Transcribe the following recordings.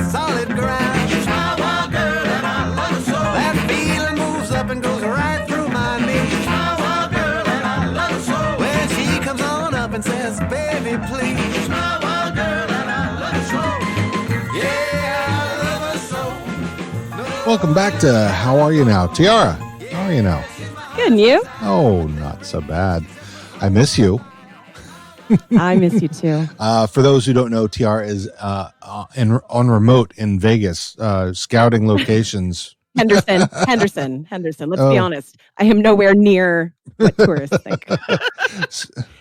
solid ground. She's my wild girl and I love her so. That feeling moves up and goes right through my knees. She's my wild girl and I love her so. When she comes on up and says, baby, please. She's my wild girl and I love her so. Yeah, I love her so. No. Welcome back to How Are You Now? Tiara, how are you now? Good, and you? Oh, not so bad. I miss you. I miss you too. For those who don't know, Tiara is on remote in Vegas, scouting locations. Henderson. Let's be honest. I am nowhere near what tourists think.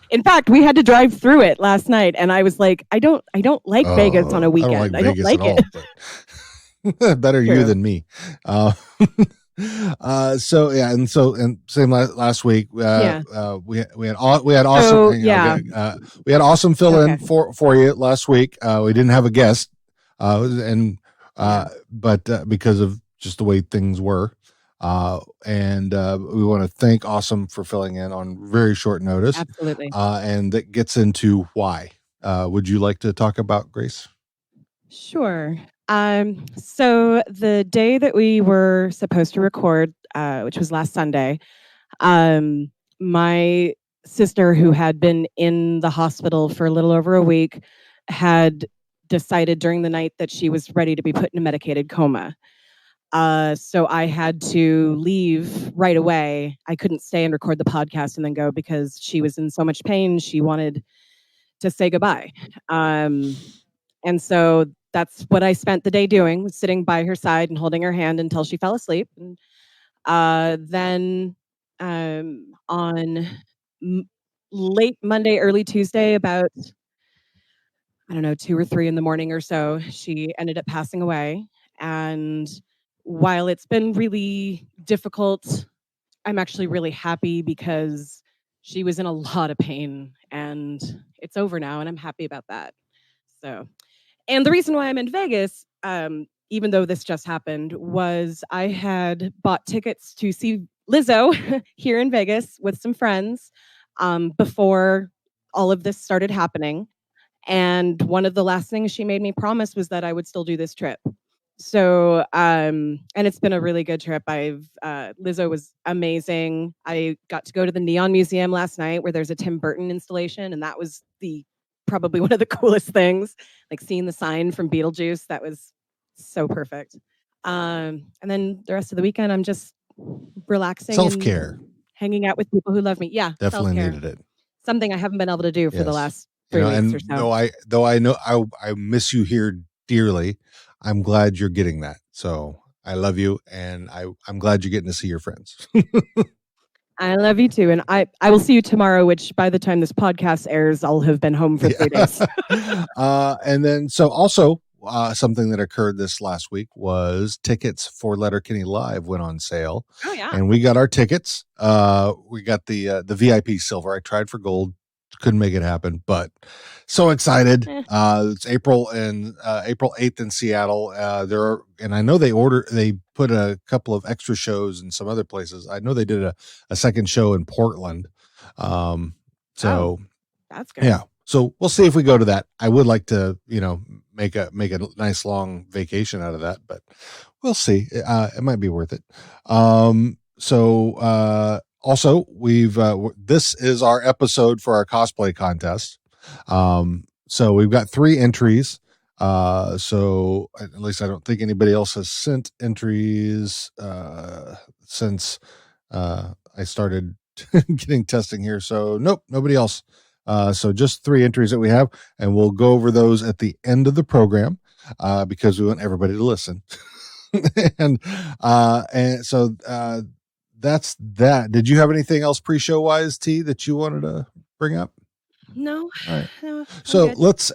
In fact, we had to drive through it last night, and I was like, I don't like Vegas on a weekend. I don't like it. But better True. you than me. So same last week. We had awesome. We had awesome fill in for you last week. We didn't have a guest, but because of just the way things were, and we want to thank Awesome for filling in on very short notice. Absolutely. And that gets into why. Would you like to talk about Grace? Sure. So the day that we were supposed to record, which was last Sunday, my sister, who had been in the hospital for a little over a week, had decided during the night that she was ready to be put in a medicated coma. So I had to leave right away. I couldn't stay and record the podcast and then go because she was in so much pain. She wanted to say goodbye. And so that's what I spent the day doing, was sitting by her side and holding her hand until she fell asleep. And then on late Monday, early Tuesday, about, 2 or 3 in the morning or so, she ended up passing away. And while it's been really difficult, I'm actually really happy because she was in a lot of pain and it's over now, and I'm happy about that. So. And the reason why I'm in Vegas, even though this just happened, was I had bought tickets to see Lizzo here in Vegas with some friends before all of this started happening. And one of the last things she made me promise was that I would still do this trip. So, and it's been a really good trip. Lizzo was amazing. I got to go to the Neon Museum last night where there's a Tim Burton installation, and that was probably one of the coolest things, like seeing the sign from Beetlejuice. That was so perfect. And then the rest of the weekend, I'm just relaxing. Self-care. And hanging out with people who love me. Yeah. Definitely self-care. needed it. Something I haven't been able to do for the last 3 weeks or so. Though I know I miss you here dearly, I'm glad you're getting that. So I love you, and I'm glad you're getting to see your friends. I love you too. And I will see you tomorrow, which by the time this podcast airs, I'll have been home for 3 days. And then, so also something that occurred this last week was tickets for Letterkenny Live went on sale. Oh, yeah. And we got our tickets. We got the VIP silver. I tried for gold. Couldn't make it happen, but so excited. It's April 8th in Seattle. And I know they put a couple of extra shows in some other places. I know they did a second show in Portland. So that's good. Yeah. So we'll see if we go to that. I would like to, make a nice long vacation out of that, but we'll see. It might be worth it. Also, this is our episode for our cosplay contest. So we've got 3 entries. So at least I don't think anybody else has sent entries since I started getting testing here. So nope, nobody else. So just 3 entries that we have, and we'll go over those at the end of the program because we want everybody to listen. and so that's that. Did you have anything else pre-show wise, T, that you wanted to bring up? No. All right. No, so let's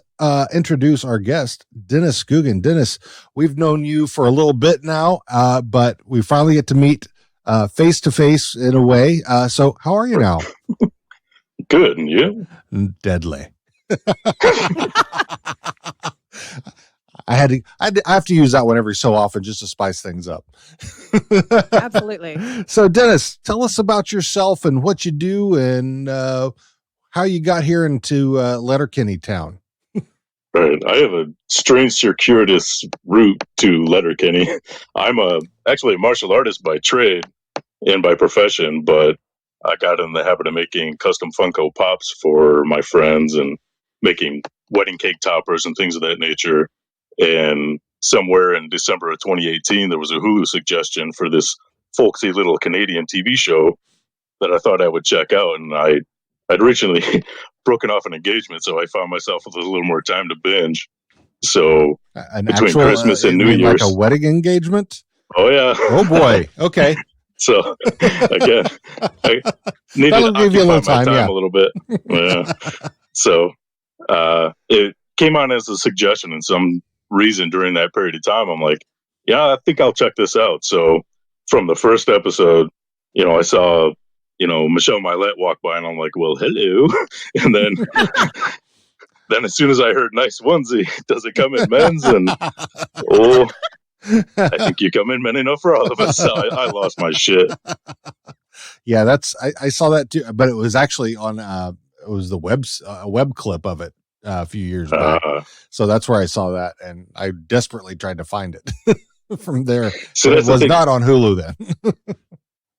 introduce our guest, Dennis Gugin. Dennis, we've known you for a little bit now, but we finally get to meet face to face in a way. So how are you now? Good, and you? Deadly. I have to use that one every so often just to spice things up. Absolutely. So Dennis, tell us about yourself and what you do and how you got here into Letterkenny town. Right. I have a strange circuitous route to Letterkenny. I'm actually a martial artist by trade and by profession, but I got in the habit of making custom Funko Pops for my friends and making wedding cake toppers and things of that nature. And somewhere in December of 2018, there was a Hulu suggestion for this folksy little Canadian TV show that I thought I would check out. And I'd originally broken off an engagement, so I found myself with a little more time to binge. So An between actual, Christmas and you New mean Year's, like a wedding engagement? oh yeah, Oh boy. Okay. So again, I needed That'll to give you a occupy little my time, yeah. a little bit. Yeah. So it came on as a suggestion, and some reason during that period of time, I'm like, yeah, I think I'll check this out. So from the first episode, I saw, Michelle Milette walk by, and I'm like, well, hello. And then as soon as I heard nice onesie, does it come in men's? And oh, I think you come in men enough for all of us. So I lost my shit. Yeah, I saw that too, but it was actually on it was the a web clip of it a few years back. So that's where I saw that, and I desperately tried to find it from there. So it was not on Hulu then.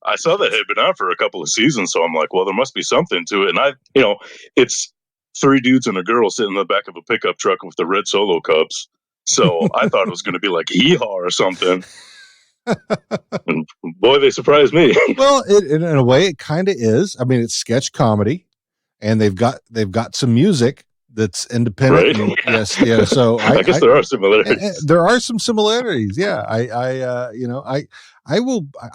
I saw that it had been on for a couple of seasons, so I'm like, well, there must be something to it. And it's 3 dudes and a girl sitting in the back of a pickup truck with the red Solo cups. So I thought it was going to be like Hee Haw or something. And boy, they surprised me. Well, in a way, it kind of is. I mean, it's sketch comedy, and they've got some music that's independent. Right? And, yes, yeah. So I guess there are similarities. There are some similarities. Yeah, I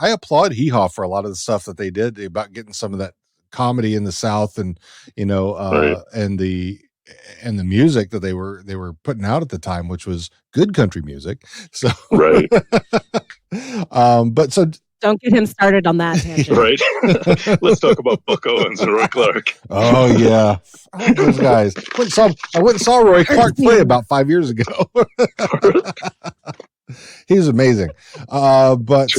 applaud Hee Haw for a lot of the stuff that they did about getting some of that comedy in the South, and Right. and the music that they were putting out at the time, which was good country music. So right. But so don't get him started on that tangent. Right. Let's talk about Buck Owens and Roy Clark. Oh yeah, I like those guys. I went and saw Roy Clark play about 5 years ago. He's amazing. But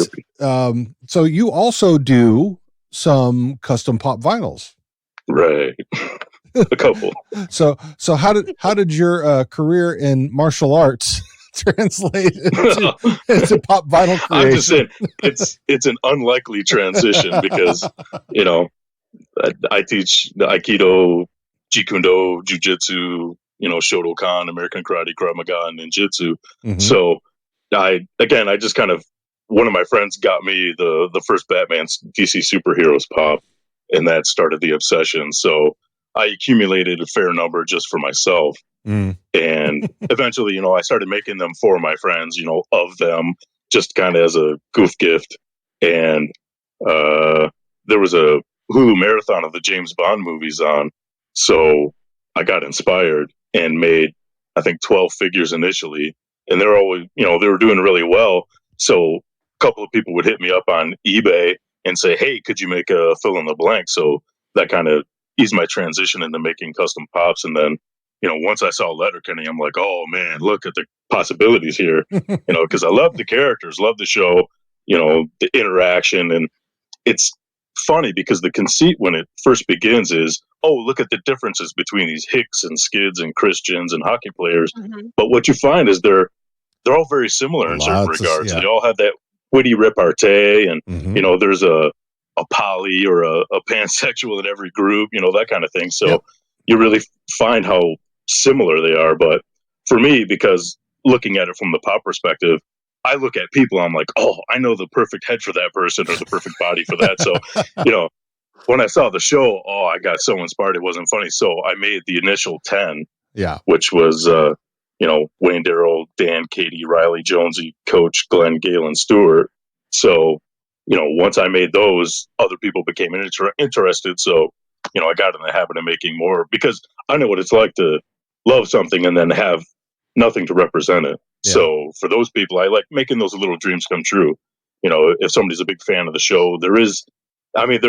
so you also do some custom pop vinyls, right? A couple. So how did your career in martial arts translate into pop vinyl creation? I'm just saying it's an unlikely transition because I teach the Aikido, Jeet-Kune-Do, Jiu-Jitsu, Shotokan, American Karate, Krav Maga, and Ninjutsu. Mhm. So I just kind of, one of my friends got me the first Batman DC Superheroes pop, and that started the obsession. So I accumulated a fair number just for myself. Mm. And eventually, I started making them for my friends, of them, just kind of as a goof gift. And there was a Hulu marathon of the James Bond movies on. So I got inspired and made, I think, 12 figures initially. And they're always, they were doing really well. So a couple of people would hit me up on eBay and say, hey, could you make a fill in the blank? So that kind of eased my transition into making custom pops. And then, once I saw Letterkenny, I'm like, oh man, look at the possibilities here, because I love the characters, love the show, the interaction. And it's funny because the conceit when it first begins is, oh, look at the differences between these Hicks and Skids and Christians and hockey players. Mm-hmm. But what you find is they're all very similar in certain regards. Yeah. They all have that witty repartee, and there's a poly or a pansexual in every group, that kind of thing. So you really find how similar they are. But for me, because looking at it from the pop perspective, I look at people, I'm like, oh, I know the perfect head for that person or the perfect body for that. So, when I saw the show, I got so inspired it wasn't funny. So I made the initial 10, which was, Wayne Darrell, Dan, Katie, Riley, Jonesy, Coach, Glenn, Galen, Stewart. So, once I made those, other people became interested. So, I got in the habit of making more because I know what it's like to love something and then have nothing to represent it. Yeah. So for those people, I like making those little dreams come true. If somebody's a big fan of the show, there's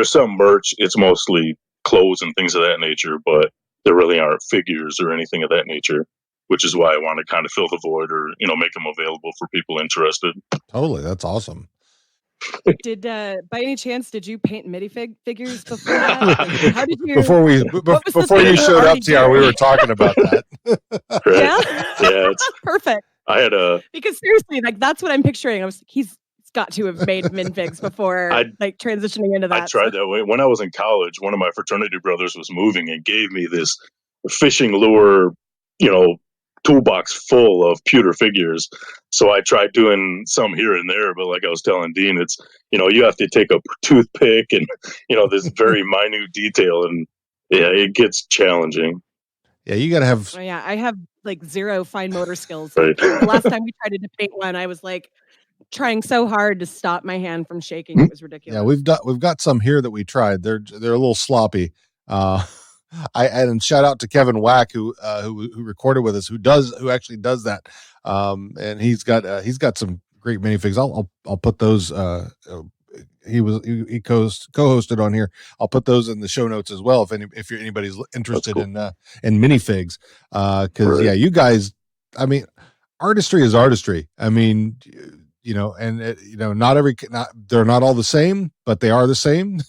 some merch. It's mostly clothes and things of that nature, but there really aren't figures or anything of that nature, which is why I want to kind of fill the void or, make them available for people interested. Totally. That's awesome. Did by any chance did you paint figures before that? Like, how did you? Before you showed up, Tiara, we were talking about that. Right? Yeah, perfect. I had because seriously, like that's what I'm picturing. He's got to have made minfigs before, like transitioning into that. I tried that way when I was in college. One of my fraternity brothers was moving and gave me this fishing lure, toolbox full of pewter figures. So I tried doing some here and there, but like I was telling Dean, it's, you have to take a toothpick and, this very minute detail, and yeah, it gets challenging. Yeah, you got to have. Oh, yeah, I have like zero fine motor skills. Right. The last time we tried to paint one, I was like trying so hard to stop my hand from shaking. It was ridiculous. Yeah, we've got some here that we tried. They're a little sloppy. And shout out to Kevin Wack who recorded with us, who actually does that. And he's got some great minifigs. I'll put those. He co-hosted on here. I'll put those in the show notes as well if anybody's interested in minifigs. Because yeah, you guys. I mean, artistry is artistry. I mean. They're not all the same, but they are the same.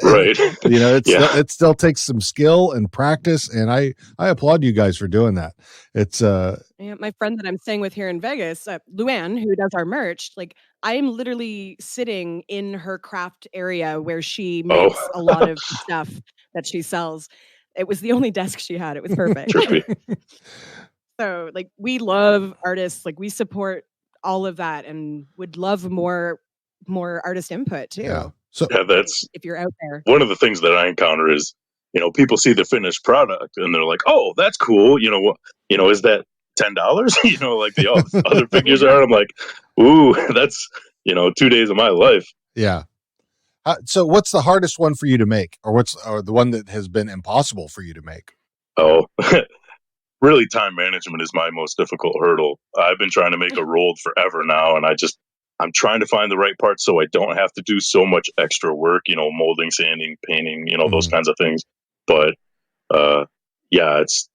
Right. It still takes some skill and practice, and I applaud you guys for doing that. It's my friend that I'm staying with here in Vegas, Luann, who does our merch, like I'm literally sitting in her craft area where she makes a lot of stuff that she sells. It was the only desk she had. It was perfect. So like we love artists, like we support all of that and would love more artist input too. Yeah. So that's if you're out there. One of the things that I encounter is, people see the finished product and they're like, "Oh, that's cool." Is that $10? Like the other figures are. I'm like, "Ooh, that's 2 days of my life." Yeah. So what's the hardest one for you to make, or the one that has been impossible for you to make? Oh. Really, time management is my most difficult hurdle. I've been trying to make a rolled forever now, and I'm trying to find the right parts so I don't have to do so much extra work, molding, sanding, painting, those kinds of things. But it's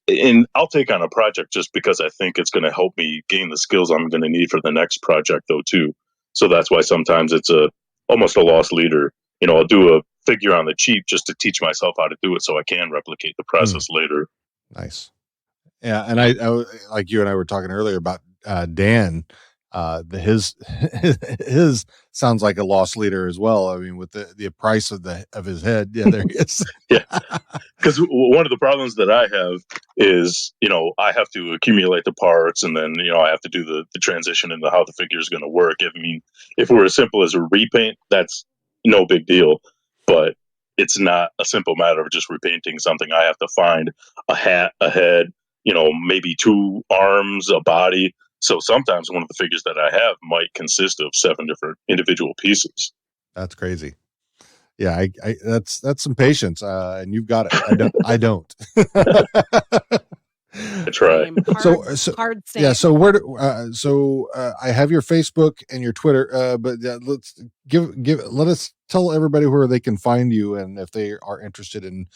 and I'll take on a project just because I think it's going to help me gain the skills I'm going to need for the next project, though, too. So that's why sometimes it's almost a lost leader. I'll do a figure on the cheap just to teach myself how to do it so I can replicate the process later. Nice. Yeah. And I like you and I were talking earlier about Dan, his sounds like a lost leader as well. I mean, with the price of his head. Yeah, there he is. Yeah. Because one of the problems that I have is, I have to accumulate the parts and then, I have to do the transition into how the figure is going to work. I mean, if we're as simple as a repaint, that's no big deal. But it's not a simple matter of just repainting something. I have to find a hat, a head, maybe 2 arms, a body. So sometimes one of the figures that I have might consist of 7 different individual pieces. That's crazy. Yeah, I that's some patience, and you've got it. I don't. I try. Hard same. Yeah. So I have your Facebook and your Twitter, but let's let us tell everybody where they can find you, and if they are interested in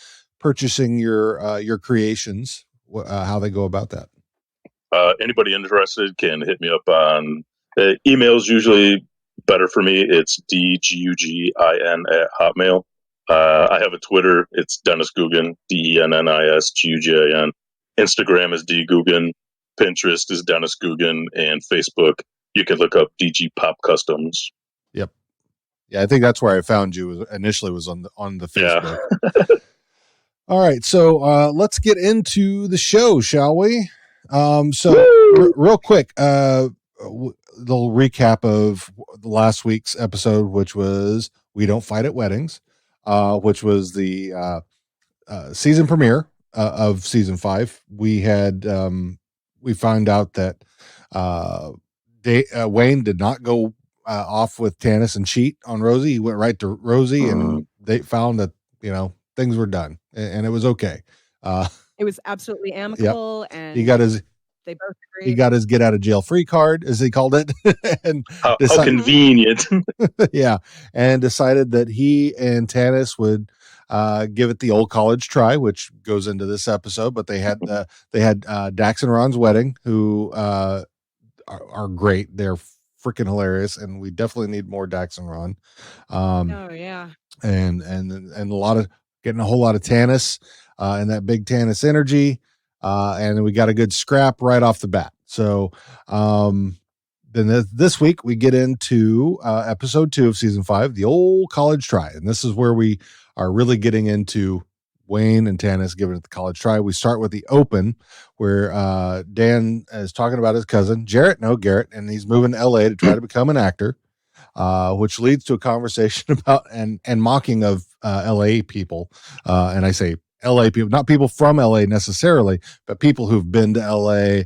purchasing your creations, how they go about that. Anybody interested can hit me up on emails. Usually better for me. It's DGUGIN@hotmail. I have a Twitter. It's Dennis Gugin, DENNISGUGIN. Instagram is DGugin. Pinterest is Dennis Gugin, and Facebook you can look up DG Pop Customs. Yep. Yeah, I think that's where I found you. Initially was on the Facebook. Yeah. All right, so let's get into the show, shall we? Real quick, little recap of the last week's episode, which was "We Don't Fight at Weddings," which was the season premiere of season 5. We had we found out that Wayne did not go off with Tanis and cheat on Rosie. He went right to Rosie, and they found that things were done, and it was okay. It was absolutely amicable, and he got his. They both agreed. He got his get out of jail free card, as he called it, and how convenient. Yeah, and decided that he and Tanis would give it the old college try, which goes into this episode. But they had Dax and Ron's wedding, who are great. They're freaking hilarious, and we definitely need more Dax and Ron. Oh yeah. And a lot of getting a whole lot of Tannis and that big Tannis energy. And we got a good scrap right off the bat. So then this week we get into episode 2 of season 5, the old college try. And this is where we are really getting into Wayne and Tannis giving it the college try. We start with the open where Dan is talking about his cousin, Garrett, and he's moving to LA to try to become an actor. Which leads to a conversation about and mocking of LA people. And I say LA people, not people from LA necessarily, but people who've been to LA,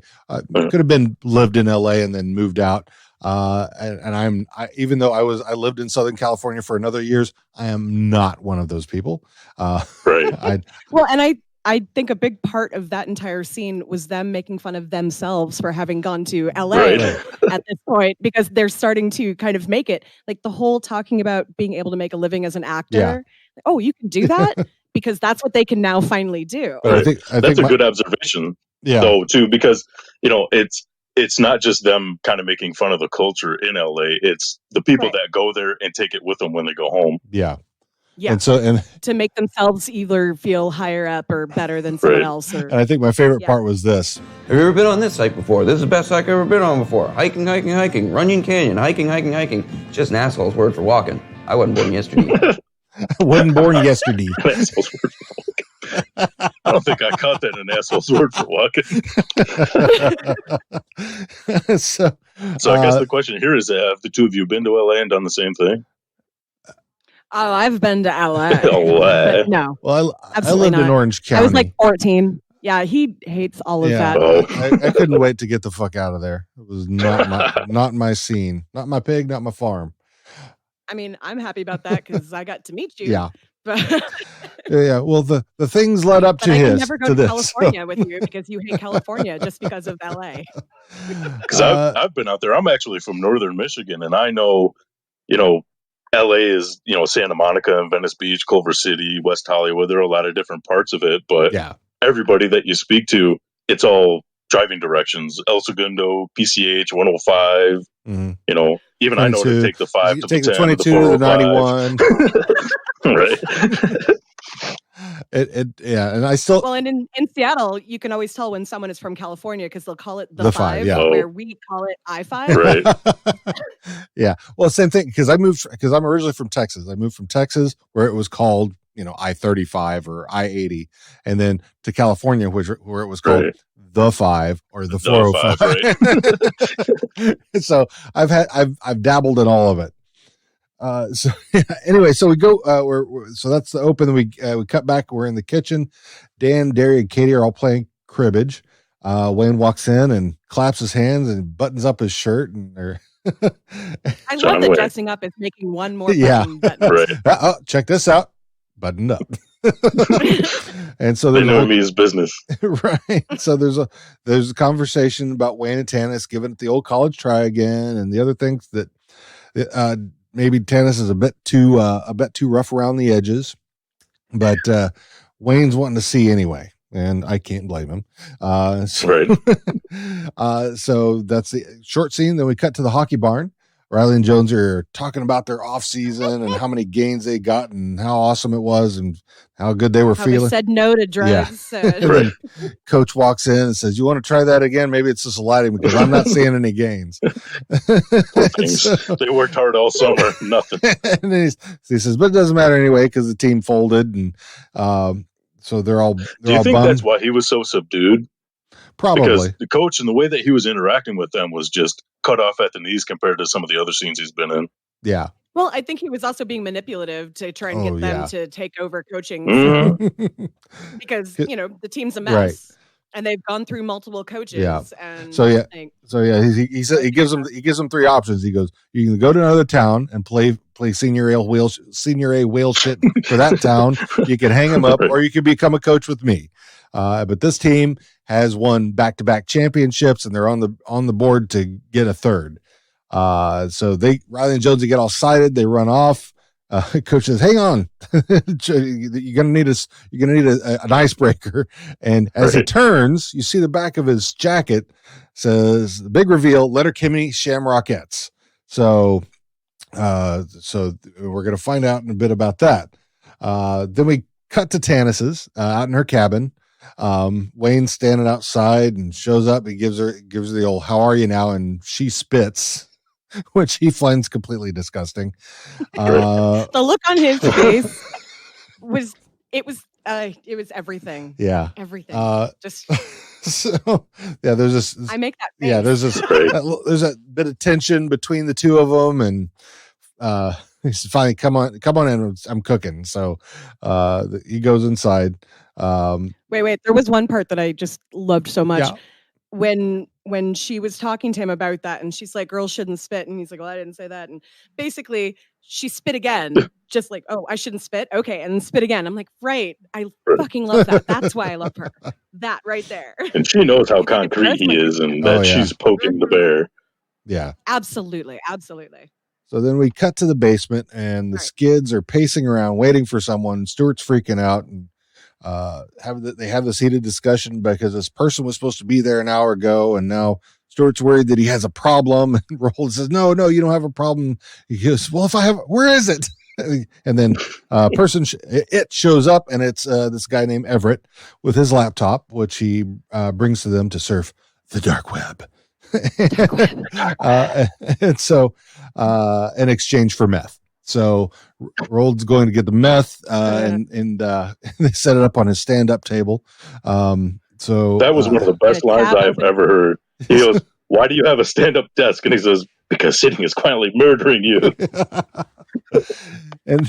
could have been lived in LA and then moved out. And even though I lived in Southern California for another years, I am not one of those people. Right. I think a big part of that entire scene was them making fun of themselves for having gone to LA Right. at this point, because they're starting to kind of make it like the whole talking about being able to make a living as an actor. Yeah. Oh, you can do that because that's what they can now finally do. But I think That's a good observation, yeah. though, too, because it's not just them kind of making fun of the culture in LA. It's the people Right. that go there and take it with them when they go home. Yeah. Yeah. And to make themselves either feel higher up or better than someone Right. else. Or I think my favorite Yeah. part was this. Have you ever been on this hike before? This is the best hike I've ever been on before. Hiking, Runyon Canyon, hiking. Just an asshole's word for walking. I wasn't born yesterday. Wasn't born yesterday. An asshole's word for walking. I don't think I caught that an asshole's word for walking. So I guess the question here is, have the two of you been to LA and done the same thing? Oh, I've been to LA. LA. But no, well, I Absolutely lived in not. Orange County. I was like 14. Yeah, he hates all of that. Oh. I couldn't wait to get the fuck out of there. It was not my scene, not my pig, not my farm. I mean, I'm happy about that because I got to meet you. Yeah. But, Yeah. Well, the things led up but to I his can never go to this. California with you because you hate California just because of LA. Because I've been out there. I'm actually from northern Michigan, and I know, LA is, Santa Monica and Venice Beach, Culver City, West Hollywood. There are a lot of different parts of it, but Yeah. everybody that you speak to, it's all driving directions. El Segundo, PCH, 105. Mhm. Even I know to 22. take the 5 You to take the the 10 22 to the 405. 91. Right. Yeah, and I still Well, and in Seattle, you can always tell when someone is from California because they'll call it the The five, 5, yeah. where we call it I-5. Right. Yeah. Well, same thing because I'm originally from Texas. I moved from Texas where it was called, I-35 or I-80, and then to California, where it was called Right. the 5 or the The 405. So I've dabbled in all of it. So anyway, so we go. So that's the open. We cut back. We're in the kitchen. Dan, Derry, and Katie are all playing cribbage. Wayne walks in and claps his hands and buttons up his shirt, and they're. I John love that Wayne. dressing up is making one more Yeah. button. Right. Oh, check this out, buttoned up. And so They there's know me as business. right. So there's a conversation about Wayne and Tannis giving it the old college try again, and the other things that maybe Tannis is a bit too rough around the edges, but Wayne's wanting to see anyway, and I can't blame him. Right. So that's the short scene. Then we cut to the hockey barn. Riley and Jones are talking about their off season and how many gains they got and how awesome it was and how good they were How they feeling. said no to drugs. And then Coach walks in and says, "You want to try that again? Maybe it's just lighting because I'm not seeing any gains." So- They worked hard all summer. Nothing. and then he says, "But it doesn't matter anyway because the team folded." And so they're all Do you all think bummed. that's why he was so subdued? Probably. Because the coach and the way that he was interacting with them was just cut off at the knees compared to some of the other scenes he's been in. Yeah. Well, I think he was also being manipulative to try and Oh, get them yeah. to take over coaching Mhm. because, Good. the team's a mess. Right. And they've gone through multiple coaches. Yeah. And So, yeah. like, So yeah, he said he gives them 3 options. He goes, you can go to another town and play senior A whale shit for that town. You can hang him up, Right. or you can become a coach with me. But this team has won back-to-back championships, and they're on the board to get a third. So Riley and Jonesy get all excited. They run off. Coach says, "Hang on, you're gonna need an icebreaker." And as he Right. turns, you see the back of his jacket says the big reveal: Letterkenny Shamrockettes. So we're going to find out in a bit about that. Then we cut to Tanis's out in her cabin. Wayne's standing outside and shows up. He gives her the old "How are you now?" and she spits, which he finds completely disgusting. The look on his face was everything. Yeah, Everything. Just so yeah, there's this. I make that face. Yeah, there's there's that bit of tension between the two of them, and he's finally come on in. I'm cooking. So he goes inside. Wait. There was one part that I just loved so much. Yeah. When she was talking to him about that, and she's like, "Girls shouldn't spit," and he's like, "Well, I didn't say that." And basically, she spit again, just like, "Oh, I shouldn't spit." Okay, and then spit again. I'm like, right. I fucking love that. That's why I love her. That right there. And she knows how concrete he is, and that she's poking the bear. Yeah, absolutely. So then we cut to the basement, and the Skids are pacing around waiting for someone. Stuart's freaking out, and they have this heated discussion because this person was supposed to be there an hour ago, and now Stuart's worried that he has a problem. And Roland says, "No, you don't have a problem." He goes, "Well, if I have, where is it?" And then it shows up, and it's this guy named Everett with his laptop, which he brings to them to surf the dark web. And so in exchange for meth. So Roland's going to get the meth, and they set it up on his stand-up table. So that was one of the best lines I've ever heard. He goes, "Why do you have a stand-up desk?" And he says, "Because sitting is quietly murdering you." and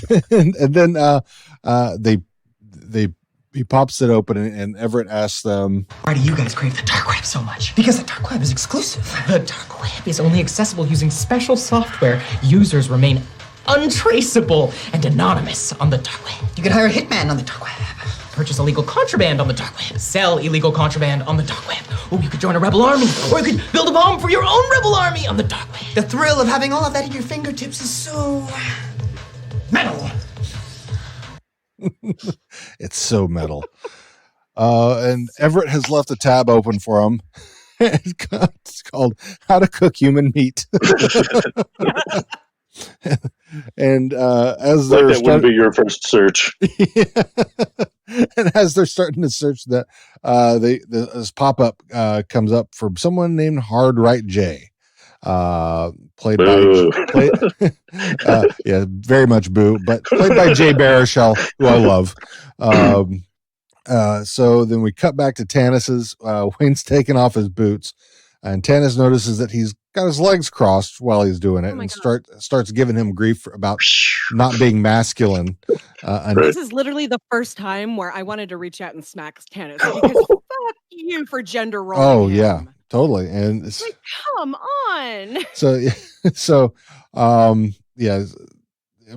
then he pops it open, and Everett asks them, "Why do you guys crave the dark web so much?" Because the dark web is exclusive. The dark web is only accessible using special software. Users remain untraceable and anonymous on the dark web. You could hire a hitman on the dark web. Purchase illegal contraband on the dark web. Sell illegal contraband on the dark web. Or you could join a rebel army. Or you could build a bomb for your own rebel army on the dark web. The thrill of having all of that at your fingertips is so metal. It's so metal. And Everett has left a tab open for him. It's called "How to Cook Human Meat." And as they're wouldn't be your first search. And as they're starting to search that, this pop-up comes up from someone named Hard Right J, played boo. by very much boo, but played by Jay Baruchel, who I love. So then we cut back to Tanis's. Wayne's taking off his boots, and Tanis notices that he's got his legs crossed while he's doing it, and starts giving him grief about not being masculine. This is literally the first time where I wanted to reach out and smack Tanis because fuck you for gender rolling. Oh him. yeah, totally. And it's like, come on.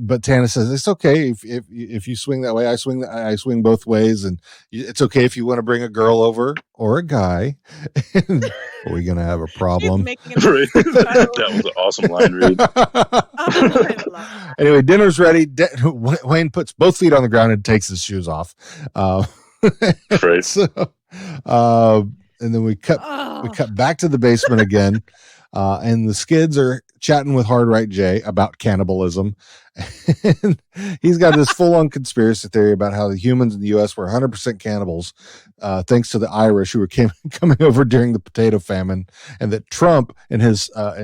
But Tanis says it's okay if you swing that way. I swing both ways, and it's okay if you want to bring a girl over or a guy. Are we gonna have a problem? That was an awesome line read. Anyway, dinner's ready. Wayne puts both feet on the ground and takes his shoes off. Great. So, and then we cut back to the basement again. And the Skids are chatting with Hard Right J about cannibalism. And he's got this full-on conspiracy theory about how the humans in the U.S. were 100% cannibals, thanks to the Irish who were coming over during the potato famine, and that Trump in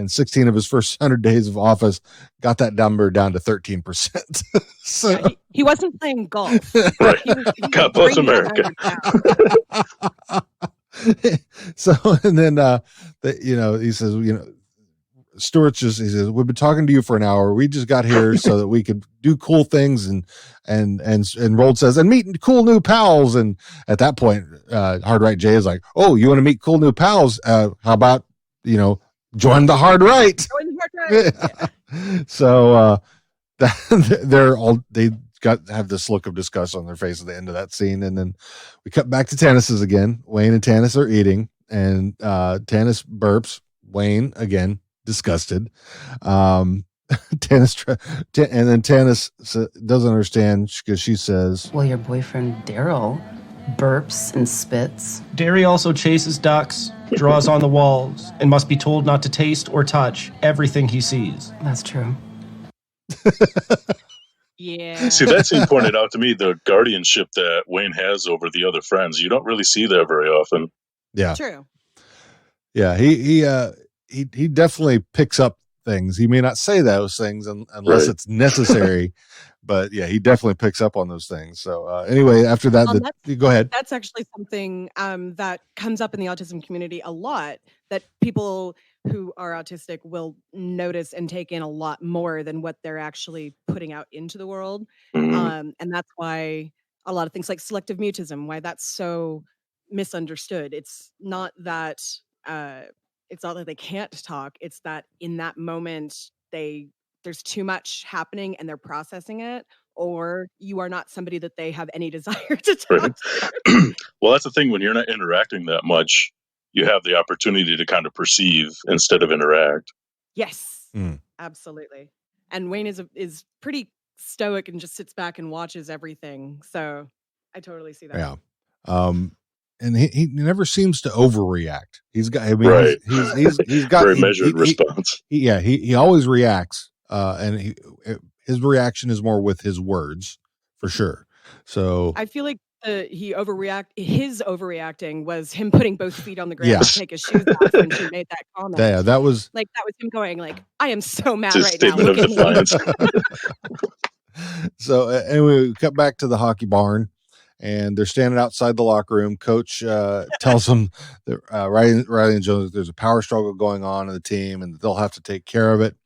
16 of his first 100 days of office got that number down to 13%. So yeah, he wasn't playing golf. Right. He was God bless America. So, and then he says, Stuart's he says, "We've been talking to you for an hour. We just got here so that we could do cool things." And Rold says, "And meet cool new pals." And at that point, Hard Right Jay is like, "Oh, you want to meet cool new pals? How about, join the Hard Right?" Join the Hard Right. So they have this look of disgust on their face at the end of that scene. And then we cut back to Tanis's again. Wayne and Tanis are eating, and Tanis burps. Wayne again, disgusted. And then Tanis doesn't understand because she says, "Well, your boyfriend Daryl burps and spits." Derry also chases ducks, draws on the walls, and must be told not to taste or touch everything he sees. That's true. Yeah. See, that scene pointed out to me the guardianship that Wayne has over the other friends. You don't really see that very often. Yeah. True. Yeah. He definitely picks up things. He may not say those things unless Right. it's necessary, but yeah, he definitely picks up on those things. So anyway, after that, go ahead. That's actually something that comes up in the autism community a lot, that people who are autistic will notice and take in a lot more than what they're actually putting out into the world. Mhm. And that's why a lot of things like selective mutism, why that's so misunderstood. It's not that they can't talk. It's that in that moment there's too much happening and they're processing it, or you are not somebody that they have any desire to talk Right. to. Well, that's the thing. When you're not interacting that much, you have the opportunity to kind of perceive instead of interact. Yes, Mm. absolutely. And Wayne is pretty stoic and just sits back and watches everything. So I totally see that. Yeah. And he never seems to overreact. He's got, I mean, Right. he's got Very measured response. He always reacts. And his reaction is more with his words for sure. So I feel like his overreacting was him putting both feet on the ground Yeah. to take his shoes off when she made that comment. yeah, that was Like that was him going like, I am so mad It's a right now. statement of Look at me." defiance. so. Anyway, we cut back to the hockey barn, and they're standing outside the locker room. Coach tells them that Riley and Jones, there's a power struggle going on in the team, and they'll have to take care of it.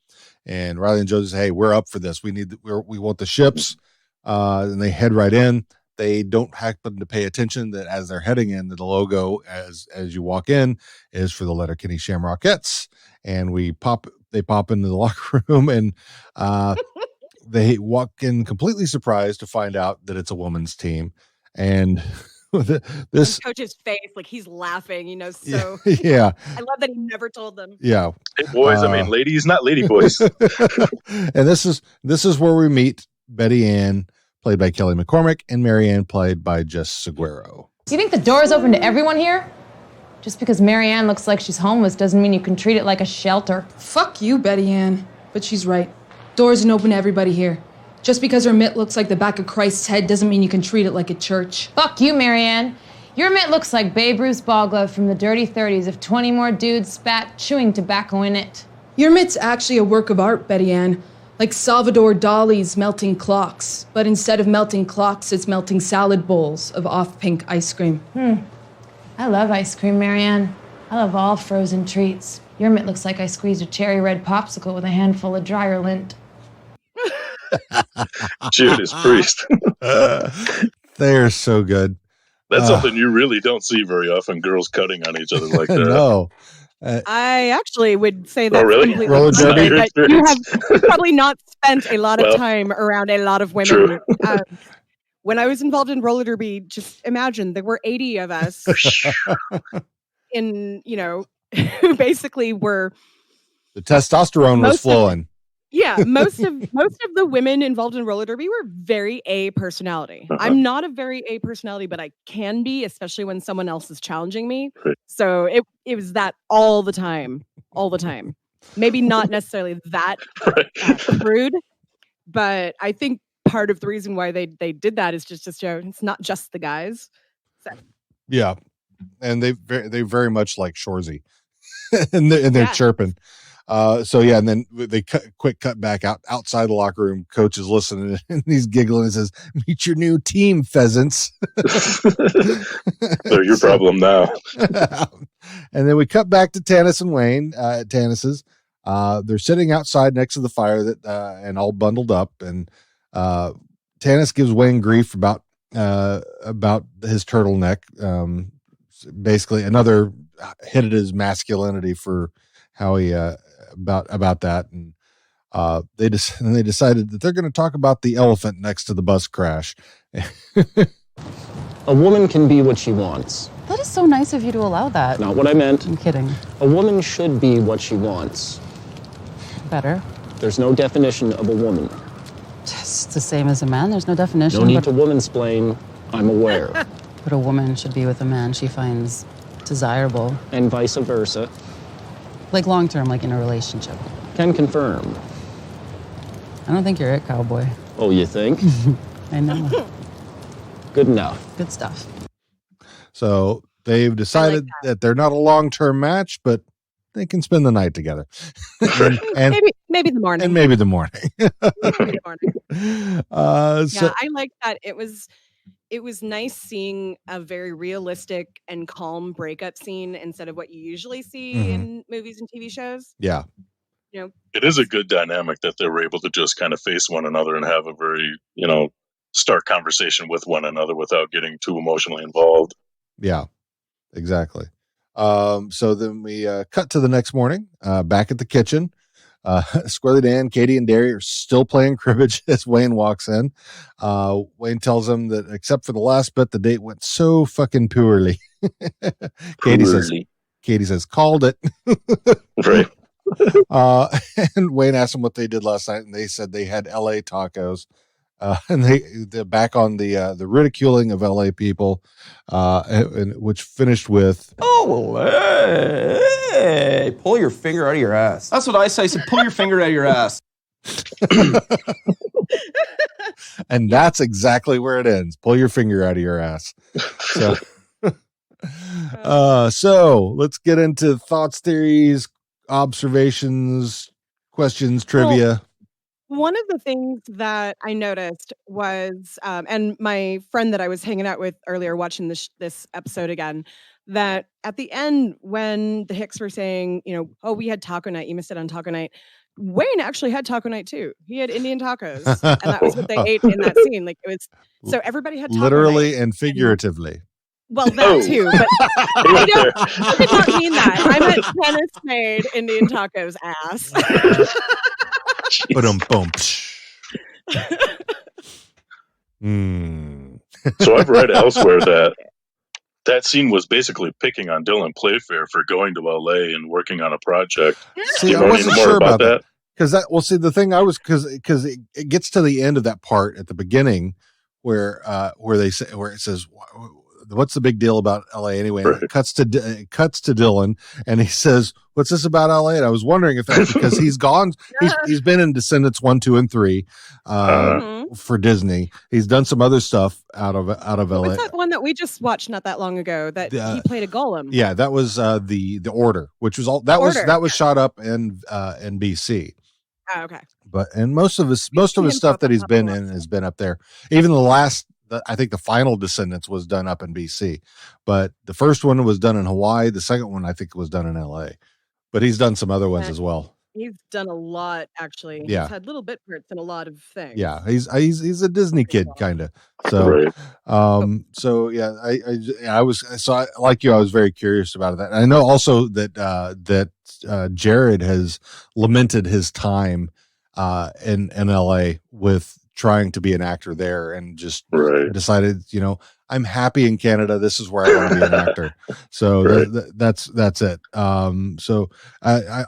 And Riley and Jones say, "Hey, we're up for this. We want the ships." And they head right in. They don't happen to pay attention that as they're heading in, that the logo as you walk in is for the Letterkenny Shamrockettes. And they pop into the locker room, and they walk in completely surprised to find out that it's a women's team. And this Coach's face, like he's laughing, so yeah, I love that he never told them. yeah. Hey, boys, I mean, ladies, not lady boys. And this is where we meet Betty Ann, played by Kelly McCormick, and Mary Ann, played by Jess Seguero. Do you think the door is open to everyone here? Just because Mary Ann looks like she's homeless doesn't mean you can treat it like a shelter. Fuck you, Betty Ann. But she's right. Doors isn't open to everybody here. Just because her mitt looks like the back of Christ's head doesn't mean you can treat it like a church. Fuck you, Mary Ann. Your mitt looks like Babe Ruth's ball glove from the dirty 30s if 20 more dudes spat chewing tobacco in it. Your mitt's actually a work of art, Betty Ann. Like Salvador Dali's melting clocks. But instead of melting clocks, it's melting salad bowls of off-pink ice cream. I love ice cream, Mary Ann. I love all frozen treats. Your mitt looks like I squeezed a cherry red popsicle with a handful of dryer lint. Judas Priest. They're so good. That's something you really don't see very often, girls cutting on each other like that. No. I actually would say that's really? completely Roller derby? unfair, that you have probably not spent a lot of Well, time around a lot of women. true. When I was involved in roller derby, just imagine there were 80 of us in, who basically were The testosterone was Most of- flowing. most of the women involved in roller derby were very A personality. Uh-huh. I'm not a very A personality, but I can be, especially when someone else is challenging me. Right. So it was that all the time. Maybe not necessarily that crude, but I think part of the reason why they did that is just to show it's not just the guys. So Yeah. And they very much like Shorzy. and they're Yeah. chirping. And then they cut back outside the locker room. Coach is listening and he's giggling and says, "Meet your new team, pheasants." They're your problem now. And then we cut back to Tanis and Wayne at Tanis's. They're sitting outside next to the fire and all bundled up. And Tanis gives Wayne grief about his turtleneck. Basically, another hit at his masculinity for how he about that. And they decided that they're going to talk about the elephant next to the bus crash. A woman can be what she wants. That is so nice of you to allow that. Not what I meant. I'm kidding. A woman should be what she wants. Better. There's no definition of a woman. It's the same as a man. There's no definition. No need to womansplain. I'm aware. But a woman should be with a man she finds desirable. And vice versa. Like long term, like in a relationship. Can confirm. I don't think you're it, cowboy. Oh, you think? I know. Good enough. Good stuff. So they've decided that they're not a long-term match, but they can spend the night together. and maybe the morning. And maybe the morning. Maybe the morning. So, I like that. It was nice seeing a very realistic and calm breakup scene instead of what you usually see in movies and TV shows. Yeah. You know, it is a good dynamic that they were able to just kind of face one another and have a very, stark conversation with one another without getting too emotionally involved. Yeah, exactly. So then we cut to the next morning, back at the kitchen. Squirrely Dan, Katie, and Derry are still playing cribbage as Wayne walks in. Wayne tells him that except for the last bit, the date went so fucking poorly. Katie says, called it. Right. And Wayne asked them what they did last night, and they said they had LA tacos. And they're back on the ridiculing of LA people, and which finished with, "Oh, hey, pull your finger out of your ass." That's what I say. So pull your finger out of your ass. and that's exactly where it ends. Pull your finger out of your ass. So, so let's get into thoughts, theories, observations, questions, trivia. One of the things that I noticed was, and my friend that I was hanging out with earlier watching this episode again, that at the end when the Hicks were saying, oh, we had taco night, you missed it on taco night, Wayne actually had taco night too. He had Indian tacos, and that was what they ate in that scene. Like, it was, so everybody had taco literally night. and figuratively. Well, that too, but I did not mean that. I meant Dennis made Indian tacos ass. So I've read elsewhere that scene was basically picking on Dylan Playfair for going to LA and working on a project. See, I wasn't sure about that. Because the thing I was, because it gets to the end of that part at the beginning where they say, where it says, what's the big deal about LA anyway? And it cuts to Dylan, and he says, "What's this about LA?" And I was wondering if that's because he's gone. He's been in Descendants 1, 2, and 3 for Disney. He's done some other stuff out of LA. What's that one that we just watched not that long ago that he played a golem? Yeah, that was the Order, which was all that was shot up in BC. Oh, okay. And most of his stuff that he's been in has been up there. Even I think the final Descendants was done up in BC, but the first one was done in Hawaii. The second one, I think, was done in LA, but he's done some other ones as well. He's done a lot, actually. Yeah. He's had little bit parts in a lot of things. Yeah. He's a Disney kid, kind of. So, I like you, I was very curious about that. And I know also that Jared has lamented his time in LA with trying to be an actor there, and just decided, I'm happy in Canada. This is where I want to be an actor. So that's it. So I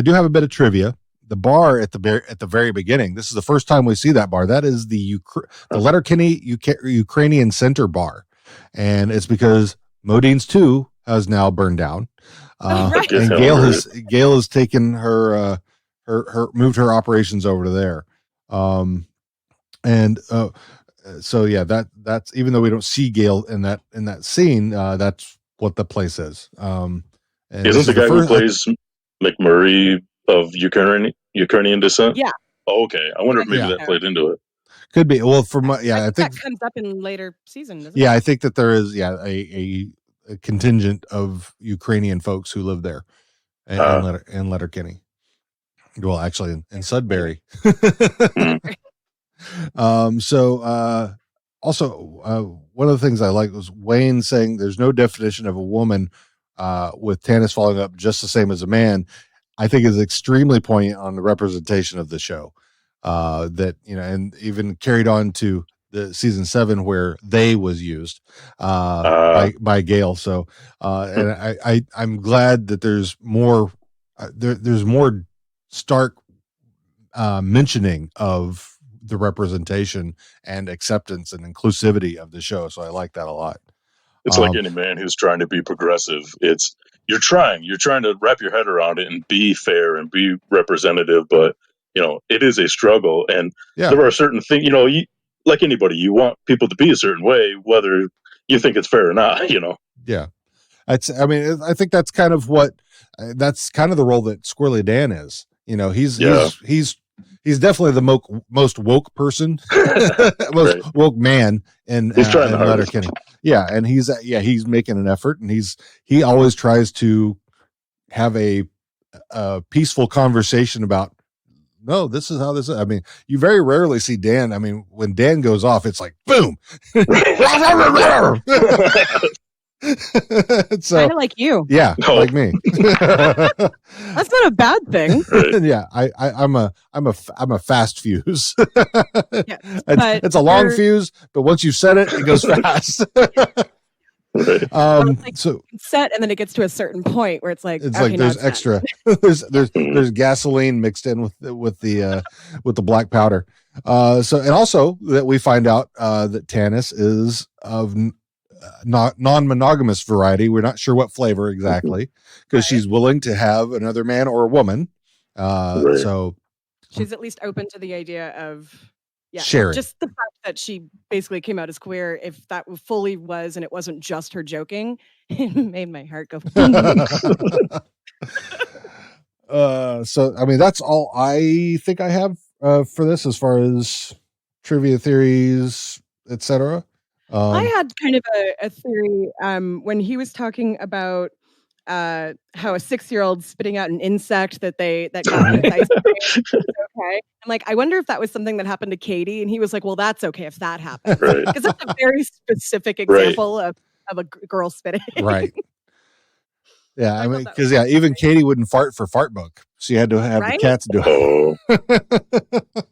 do have a bit of trivia. The bar at the very beginning, this is the first time we see that bar. That is the Letterkenny Ukrainian Center bar, and it's because Modine's 2 has now burned down, and Gail has taken her moved her operations over to there. So yeah, that's, even though we don't see Gail in that scene, that's what the place is. And isn't the guy who plays McMurray of Ukrainian descent? Yeah. Oh, okay. I wonder if maybe that played into it. Could be. Well, I think that comes up in later season, doesn't it? Yeah, I think that there is a contingent of Ukrainian folks who live there in Letterkenny. Well, actually, in Sudbury. Also, one of the things I liked was Wayne saying there's no definition of a woman with Tanis falling up just the same as a man. I think is extremely poignant on the representation of the show. That, and even carried on to the season 7 where they was used by Gail. So and I'm glad that there's more there's more stark mentioning of the representation and acceptance and inclusivity of the show. So I like that a lot. It's like any man who's trying to be progressive. You're trying to wrap your head around it and be fair and be representative, but it is a struggle. And there are certain things, like anybody, you want people to be a certain way, whether you think it's fair or not, Yeah. I think that's kind of that's kind of the role that Squirrely Dan is. He's definitely the most woke person, most woke man in Letterkenny. Yeah, and he's making an effort, and he always tries to have a peaceful conversation about. No, this is how this is. I mean, you very rarely see Dan. I mean, when Dan goes off, it's like boom. So, kind of like you. Yeah, like me. That's not a bad thing. Yeah, I'm a fast fuse. Yes, it's a long fuse, but once you set it, it goes fast. So set, and then it gets to a certain point where it's like there's extra. there's gasoline mixed in with the black powder. So and also that we find out that Tanis is of non-monogamous variety. We're not sure what flavor exactly, because she's willing to have another man or a woman. So she's at least open to the idea of sharing. Just the fact that she basically came out as queer, if that fully was and it wasn't just her joking, it made my heart go. So I mean, that's all I think I have for this as far as trivia theories, etc. I had kind of a theory when he was talking about how a 6-year-old spitting out an insect that got with ice cream was okay. I'm like, I wonder if that was something that happened to Katie, and he was like, well, that's okay if that happens, because that's a very specific example of a girl spitting. Right. Yeah, I mean, because even Katie wouldn't fart for fart book. She had to have the cats do it.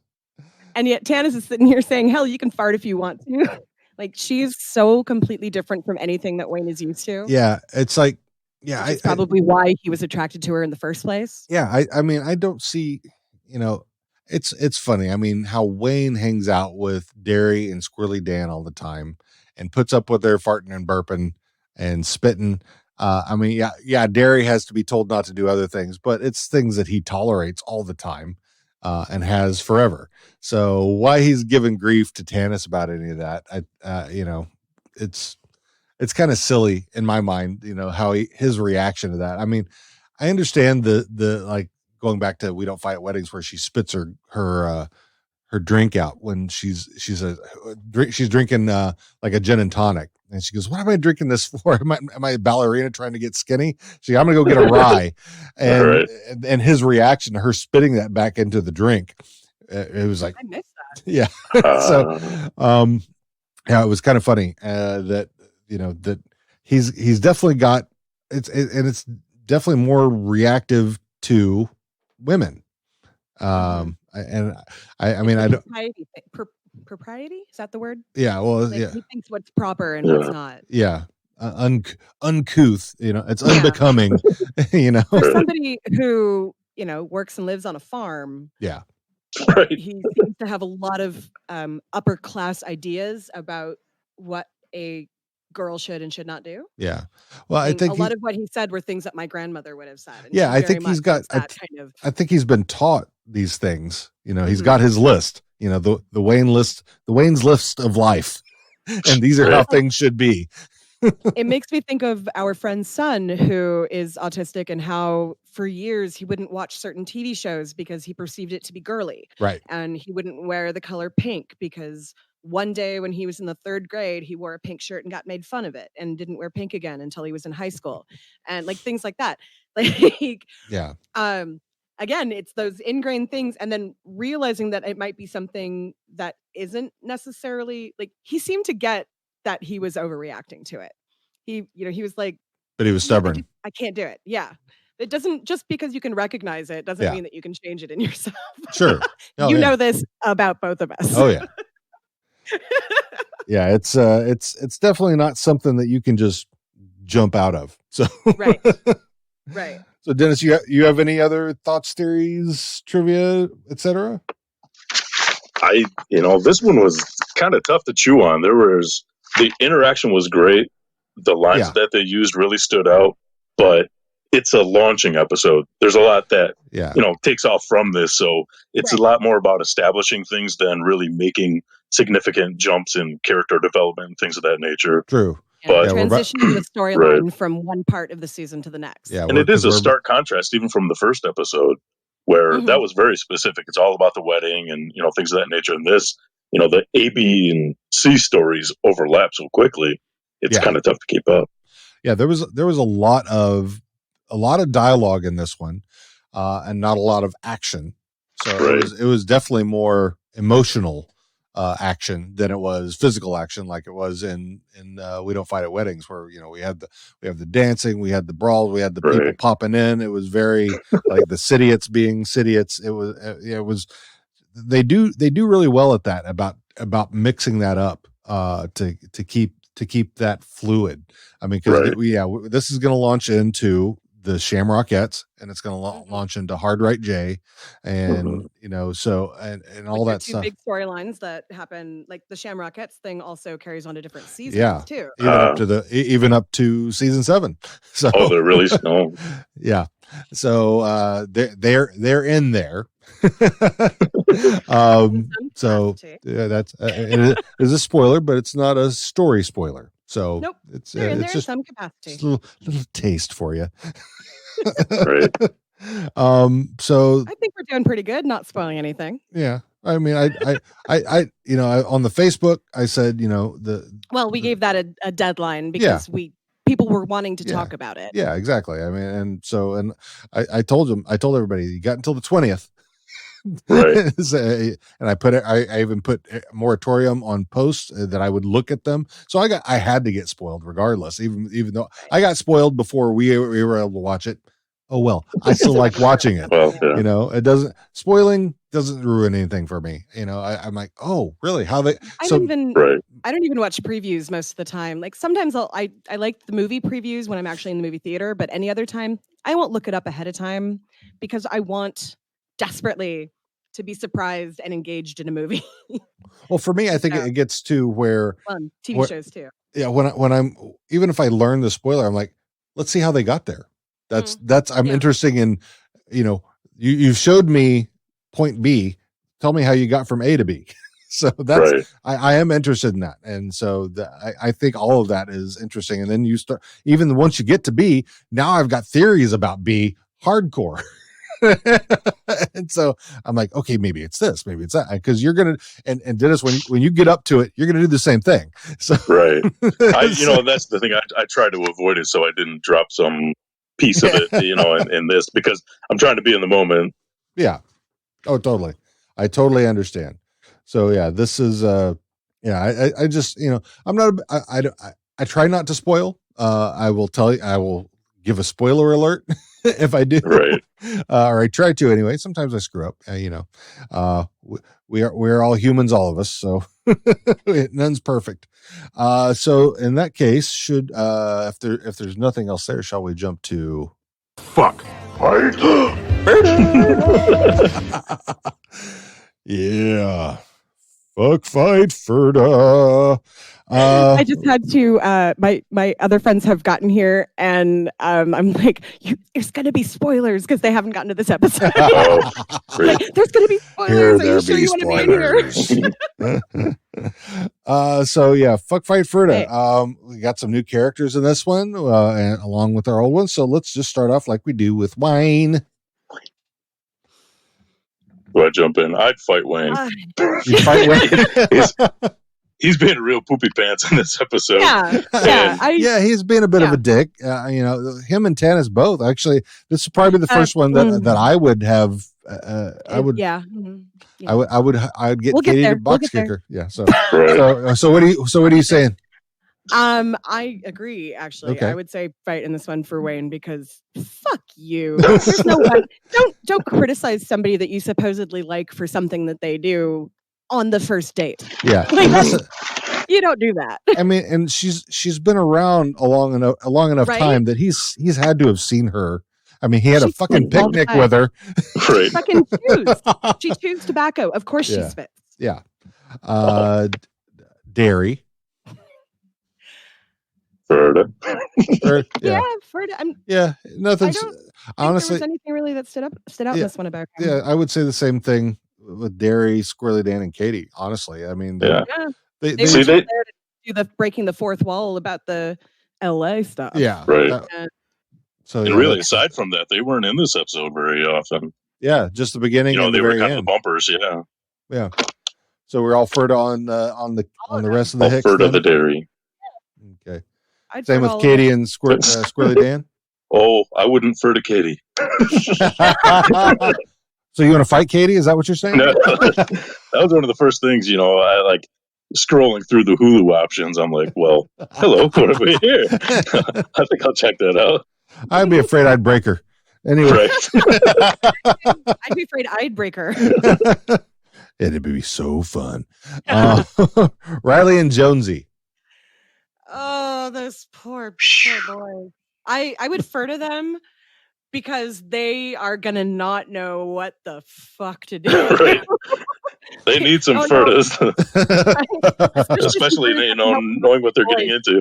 And yet Tanis is sitting here saying, hell, you can fart if you want to. Like, she's so completely different from anything that Wayne is used to. Yeah, it's like, it's probably why he was attracted to her in the first place. Yeah, I mean, I don't see, it's funny. I mean, how Wayne hangs out with Derry and Squirrely Dan all the time and puts up with their farting and burping and spitting. I mean, Derry has to be told not to do other things, but it's things that he tolerates all the time. And has forever. So why he's giving grief to Tanis about any of that, it's kind of silly in my mind, how his reaction to that. I mean, I understand the like going back to We Don't Fight at Weddings, where she spits her drink out when she's drinking like a gin and tonic. And she goes, what am I drinking this for? Am I a ballerina trying to get skinny? She's like, I'm going to go get a rye. And his reaction to her spitting that back into the drink, it was like, I missed that. Yeah. So, it was kind of funny that, that he's definitely got, it's definitely more reactive to women. I mean, I don't. Propriety, is that the word? Yeah, well, he thinks what's proper and what's not. Yeah, uncouth. It's unbecoming. For somebody who works and lives on a farm. Yeah, right. He seems to have a lot of upper class ideas about what a girl should and should not do. Yeah, well, I think a lot of what he said were things that my grandmother would have said. Yeah, I think he's got. I think he's been taught these things. He's got his list. The Wayne list, the Wayne's list of life, and these are how things should be. It makes me think of our friend's son who is autistic, and how for years he wouldn't watch certain TV shows because he perceived it to be girly. Right. And he wouldn't wear the color pink because one day when he was in the 3rd grade, he wore a pink shirt and got made fun of it, and didn't wear pink again until he was in high school. And like things like that. Like, yeah. Again, it's those ingrained things, and then realizing that it might be something that isn't necessarily like, he seemed to get that he was overreacting to it. He was like, but he was stubborn. I can't do it. Yeah. It doesn't, just because you can recognize it doesn't mean that you can change it in yourself. Sure. You know this about both of us. Oh yeah. Yeah. It's definitely not something that you can just jump out of. So, right. Right. So Dennis, you have any other thoughts, theories, trivia, etc.? This one was kind of tough to chew on. The interaction was great. the lines that they used really stood out, but it's a launching episode. There's a lot that, takes off from this. So it's a lot more about establishing things than really making significant jumps in character development and things of that nature. True. But transitioning the storyline from one part of the season to the next. Yeah, and it is a stark contrast even from the first episode, where that was very specific. It's all about the wedding and things of that nature. And this, the A, B, and C stories overlap so quickly. It's kind of tough to keep up. Yeah, there was a lot of dialogue in this one, and not a lot of action. So it was definitely more emotional action than it was physical action, like it was in We Don't Fight at Weddings, where we have the dancing, we had the brawl, we had the people popping in. It was very like the Sidiots being Sidiots. It was they do really well at that, about mixing that up to keep that fluid. I mean, because this is going to launch into the Shamrockettes, and it's going to launch into Hard Right J, and so and all that two stuff. Big storylines that happen, like the Shamrockettes thing, also carries on to different seasons too. Even up to season 7. So they're really small. Yeah, so they're in there. So that's it is a spoiler, but it's not a story spoiler. So nope, it's just some capacity, just a little taste for you. So I think we're doing pretty good, not spoiling anything. Yeah, I mean, I on the Facebook, I said, we gave that a deadline because people were wanting to talk about it. Yeah, exactly. I mean, and I told everybody, you got until the 20th. Right. And I even put a moratorium on posts that I would look at them. So I had to get spoiled regardless, even though I got spoiled before we were able to watch it. Oh, well, I still like watching it. It spoiling doesn't ruin anything for me. I'm like, oh, really? How they? I don't even watch previews most of the time. Like sometimes I like the movie previews when I'm actually in the movie theater, but any other time I won't look it up ahead of time because I want desperately to be surprised and engaged in a movie. Well, for me, I think it gets to where TV shows too. Yeah, when I'm even if I learn the spoiler, I'm like, let's see how they got there. That's I'm interested in. You've showed me point B. Tell me how you got from A to B. So that's I am interested in that, and so I think all of that is interesting. And then you start even once you get to B. Now I've got theories about B hardcore. And so I'm like, okay, maybe it's this, maybe it's that, because you're gonna and Dennis, when you get up to it, you're gonna do the same thing. So that's the thing. I try to avoid it so I didn't drop some piece of it, in this, because I'm trying to be in the moment. Yeah. Oh, totally. I totally understand. So yeah, this is I just I'm not I try not to spoil. I will tell you, I will give a spoiler alert if I do, or I try to anyway. Sometimes I screw up. We're all humans, all of us. So none's perfect. So in that case, should if there's nothing else there, shall we jump to fuck fight? Yeah, fuck fight Ferda. I just had to. My other friends have gotten here, and I'm like, there's going to be spoilers because they haven't gotten to this episode. Like, there's going to be spoilers. Are you sure you want to be here? So yeah, fuck fight Ferda. We got some new characters in this one, and along with our old ones. So let's just start off like we do with Wayne. Do I jump in? I'd fight Wayne. You fight Wayne. He's being real poopy pants in this episode. He's been a bit of a dick. Him and Tannis both. Actually, this is probably the first one that I would have. I would get Katie to box kicker. Yeah. So what are you saying? I agree. Actually, I would say fight in this one for Wayne because fuck you. There's no way. Don't criticize somebody that you supposedly like for something that they do on the first date. Yeah. You don't do that. I mean, and she's been around a long enough time that he's had to have seen her. I mean, he had a fucking picnic with her. Right. Fucking chews. She chews tobacco. Of course she spits. Yeah. Dairy. Ferda. Yeah, Ferda. Yeah, nothing. I don't Honestly, there was anything really that stood out in this one about him. yeah, I would say the same thing with Derry, Squirrely Dan, and Katie. Honestly, I mean, Yeah. They were See, just there to do the breaking the fourth wall about the LA stuff. Yeah. Right. So And yeah, really, aside from that, they weren't in this episode very often. yeah, just the beginning You know, and they the were very kind end. of the bumpers. Yeah. Yeah. So we're all Ferda on the rest of the All Hicks. Ferda then? the Dairy. Okay. I'd Same Ferda with all Katie of and Squirrely Dan. Oh, I wouldn't Ferda Katie. So you want to fight Katie? Is that what you're saying? No, that was one of the first things, you know, I like scrolling through the Hulu options. I'm like, well, hello, what have we here? I think I'll check that out. I'd be afraid I'd break her. Anyway. Right. I'd be afraid I'd break her. It'd be so fun. Riley and Jonesy. Oh, those poor boys. I would Ferda them because they are gonna not know what the fuck to do. Right. They need some Ferdas. Especially knowing what they're getting into.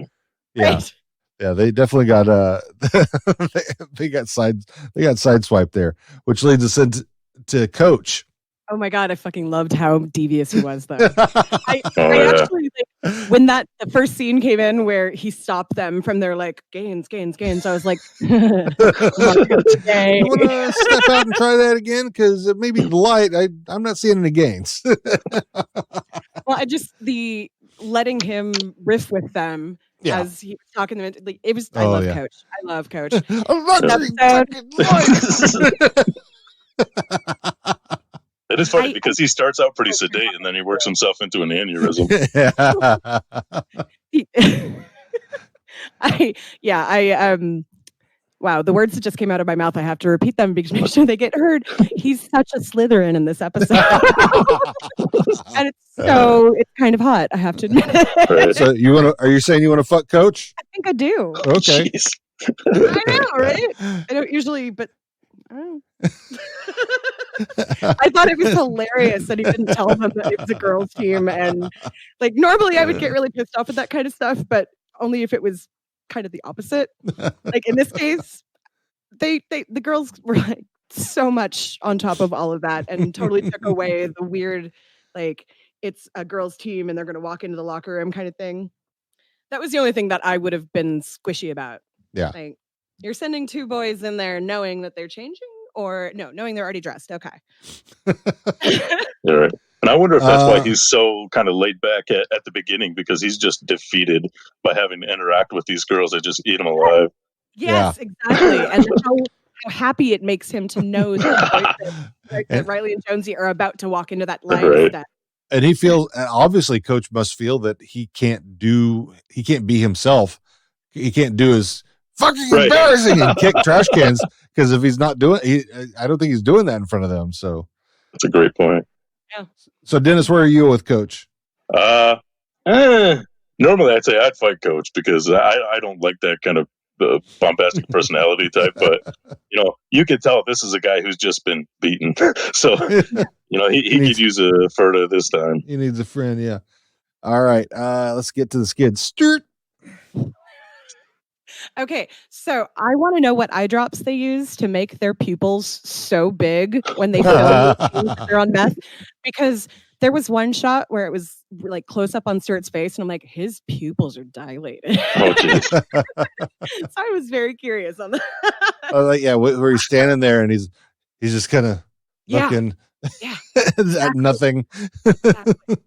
Yeah. Right. Yeah, they definitely got they got sideswiped there, which leads us into Coach. Oh my god, I fucking loved how devious he was though. I yeah. actually when the first scene came in where he stopped them from their like gains, I was like, You want to step out and try that again? Because it may be the light. I'm not seeing any gains. Well, the letting him riff with them as he was talking to them. Like, it was. I love Coach. I love Coach. It is funny because he starts out pretty sedate and then he works himself into an aneurysm. Wow, the words that just came out of my mouth, I have to repeat them because make sure they get heard. He's such a Slytherin in this episode. And it's kind of hot, I have to admit. Right. So are you saying you want to fuck Coach? I think I do. Okay. Jeez. I know, right? I don't usually, but I don't know. I thought it was hilarious that he didn't tell them that it was a girls' team, and like normally I would get really pissed off at that kind of stuff, but only if it was kind of the opposite. Like in this case, the girls were like so much on top of all of that and totally took away the weird, like it's a girls' team and they're going to walk into the locker room kind of thing. That was the only thing that I would have been squishy about. Yeah, like you're sending two boys in there knowing that they're changing. Or no, knowing they're already dressed. Okay. You're right. And I wonder if that's why he's so kind of laid back at the beginning, because he's just defeated by having to interact with these girls that just eat him alive. Yes, exactly. And how happy it makes him to know that Riley and Jonesy are about to walk into that line. Right. And he feels, obviously Coach must feel that he can't be himself. He can't do his fucking embarrassing and kick trash cans. Because if he's not doing, I don't think he's doing that in front of them. So that's a great point. Yeah. So Dennis, where are you with Coach? Normally I'd say I'd fight Coach because I don't like that kind of bombastic personality type. But you can tell this is a guy who's just been beaten. So he could use a Ferda this time. He needs a friend. Yeah. All right. Let's get to the skid. Sturt. Okay, so I want to know what eye drops they use to make their pupils so big when they feel they're on meth. Because there was one shot where it was like close up on Stuart's face, and I'm like, his pupils are dilated. Oh, geez. So I was very curious on that. Where he's standing there and he's just kind of looking at nothing. Exactly.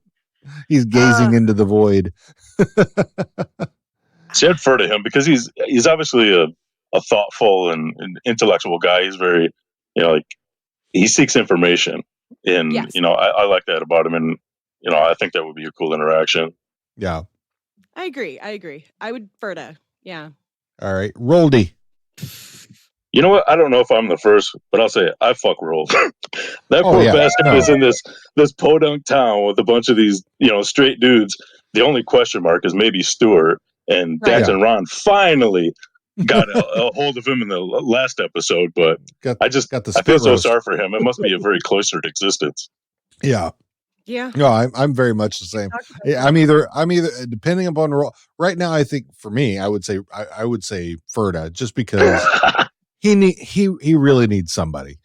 He's gazing into the void. See, I'd defer to him because he's obviously a thoughtful and intellectual guy. He's very, he seeks information, and I like that about him, and I think that would be a cool interaction. Yeah, I agree. I would Ferda. Yeah. All right, Roldy. You know what? I don't know if I'm the first, but I'll say it. I fuck Rold. That poor bastard is in this podunk town with a bunch of these straight dudes. The only question mark is maybe Stuart. And Dax and Ron finally got a hold of him in the last episode, but I feel so sorry for him. It must be a very cloistered existence. Yeah. Yeah. No, I'm very much the same. I'm either depending upon role. Right now, I think for me, I would say Ferda, just because he really needs somebody.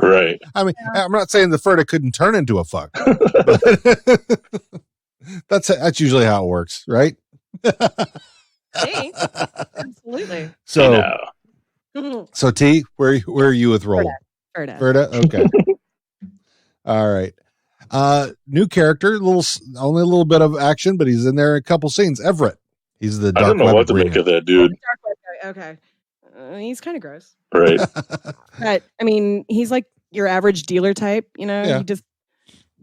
Right. I mean, I'm not saying the Ferda couldn't turn into a fuck, but that's usually how it works, right? Hey, absolutely. So T, where are you with role? Ferda. Okay. All right. New character, only a little bit of action, but he's in there a couple scenes. Everett. He's the I don't know what to make of that dude. Dark web guy. Okay. He's kind of gross. Right. But I mean, he's like your average dealer type, you know? Yeah.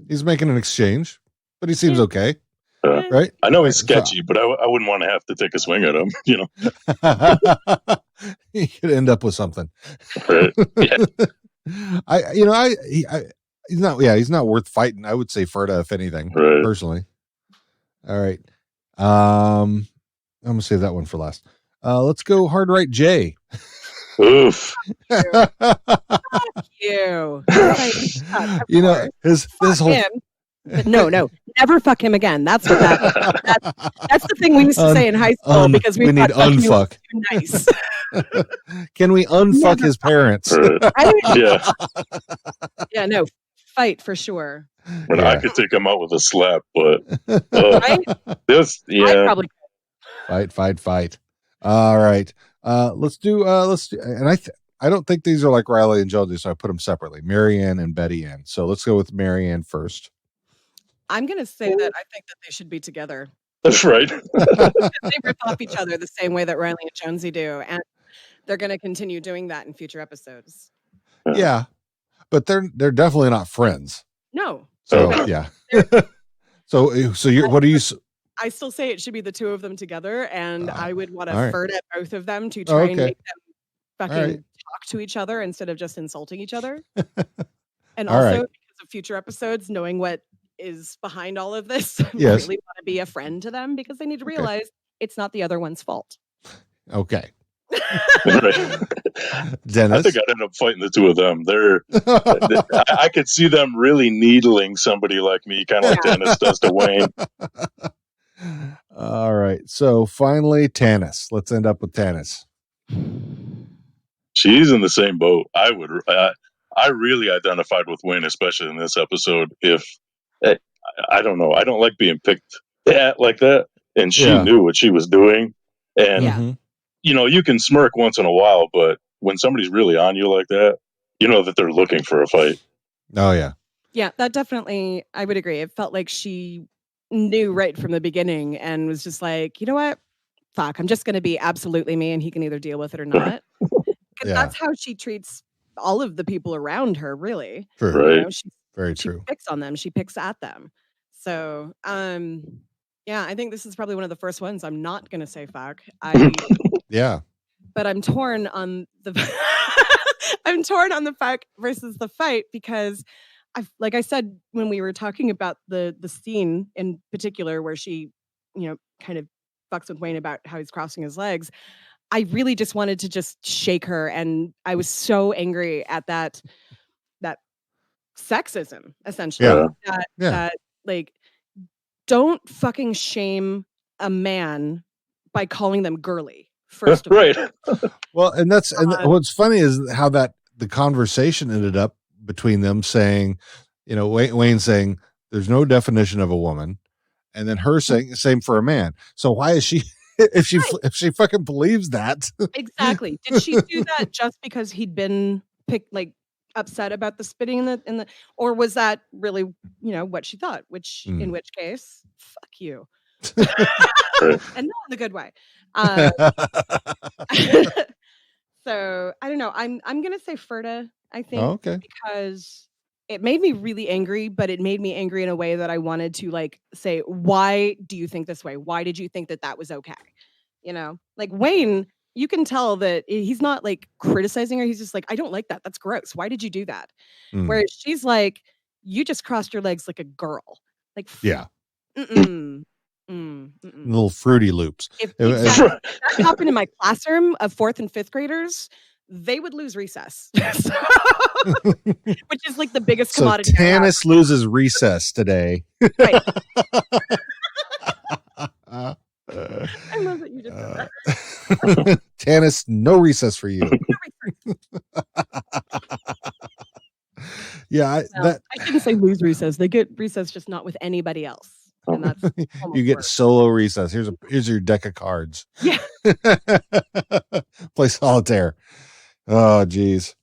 He's making an exchange, but he seems okay. Right? I know he's sketchy, but I wouldn't want to have to take a swing at him, you know. He could end up with something. Right. Yeah. He's not worth fighting. I would say Ferda, if anything, personally. All right. I'm gonna save that one for last. Let's go hard right Jay. Oof. You. You know, his whole him. No, never fuck him again. That's what that's the thing we used to say in high school because we need unfuck. Too nice. Can we unfuck his parents? Yeah. Yeah, no, fight for sure. I could take him out with a slap, but right? I probably fight. All right. Let's do and I don't think these are like Riley and Jonesy, so I put them separately. Marianne and Betty Ann. So let's go with Marianne first. I'm gonna say that I think that they should be together. That's right. They rip off each other the same way that Riley and Jonesy do, and they're gonna continue doing that in future episodes. Yeah. But they're definitely not friends. No. So yeah. so what do you? I still say it should be the two of them together, and I would want to right. Ferd at both of them to try and make them fucking right. talk to each other instead of just insulting each other. And All also right. because of future episodes, knowing what is behind all of this, Yes. really want to be a friend to them because they need to realize it's not the other one's fault. Okay. Right. Dennis? I think I'd end up fighting the two of them. I could see them really needling somebody like me, kind of like Dennis does to Wayne. All right. So finally, Tanis. Let's end up with Tanis. She's in the same boat. I really identified with Wayne, especially in this episode. I don't know. I don't like being picked at like that. And she knew what she was doing. And, you know, you can smirk once in a while, but when somebody's really on you like that, you know that they're looking for a fight. Oh, yeah. Yeah, that definitely, I would agree. It felt like she knew right from the beginning and was just like, you know what? Fuck, I'm just going to be absolutely me and he can either deal with it or not. Because that's how she treats all of the people around her, really. True. Right. You know, Very she true. picks on them. She picks at them. So, yeah, I think this is probably one of the first ones I'm not going to say fuck. Yeah. But I'm torn on the fuck versus the fight because like I said when we were talking about the scene in particular where she, you know, kind of fucks with Wayne about how he's crossing his legs. I really just wanted to just shake her, and I was so angry at that sexism, essentially. That like, don't fucking shame a man by calling them girly. First of all. Right. Well, and what's funny is how the conversation ended up between them saying, you know, Wayne saying there's no definition of a woman, and then her saying the same for a man. So why is she if she fucking believes that? Exactly. Did she do that just because he'd been upset about the spitting in the or was that really, you know, what she thought, in which case, fuck you. And not in the good way. So I don't know. I'm gonna say Ferda, I think, because it made me really angry, but it made me angry in a way that I wanted to like say, why do you think this way? Why did you think that was okay? You know, like Wayne, you can tell that he's not like criticizing her. He's just like, I don't like that. That's gross. Why did you do that? Whereas she's like, you just crossed your legs like a girl. Like, little fruity loops. If that happened in my classroom of 4th and 5th graders, they would lose recess. Which is like the biggest So commodity. Tanis loses recess today. Right. I love that you just said that. Tanis, no recess for you. Yeah, I shouldn't say lose recess. They get recess, just not with anybody else. And that's you get solo recess. Here's your deck of cards. Yeah. Play solitaire. Oh, geez.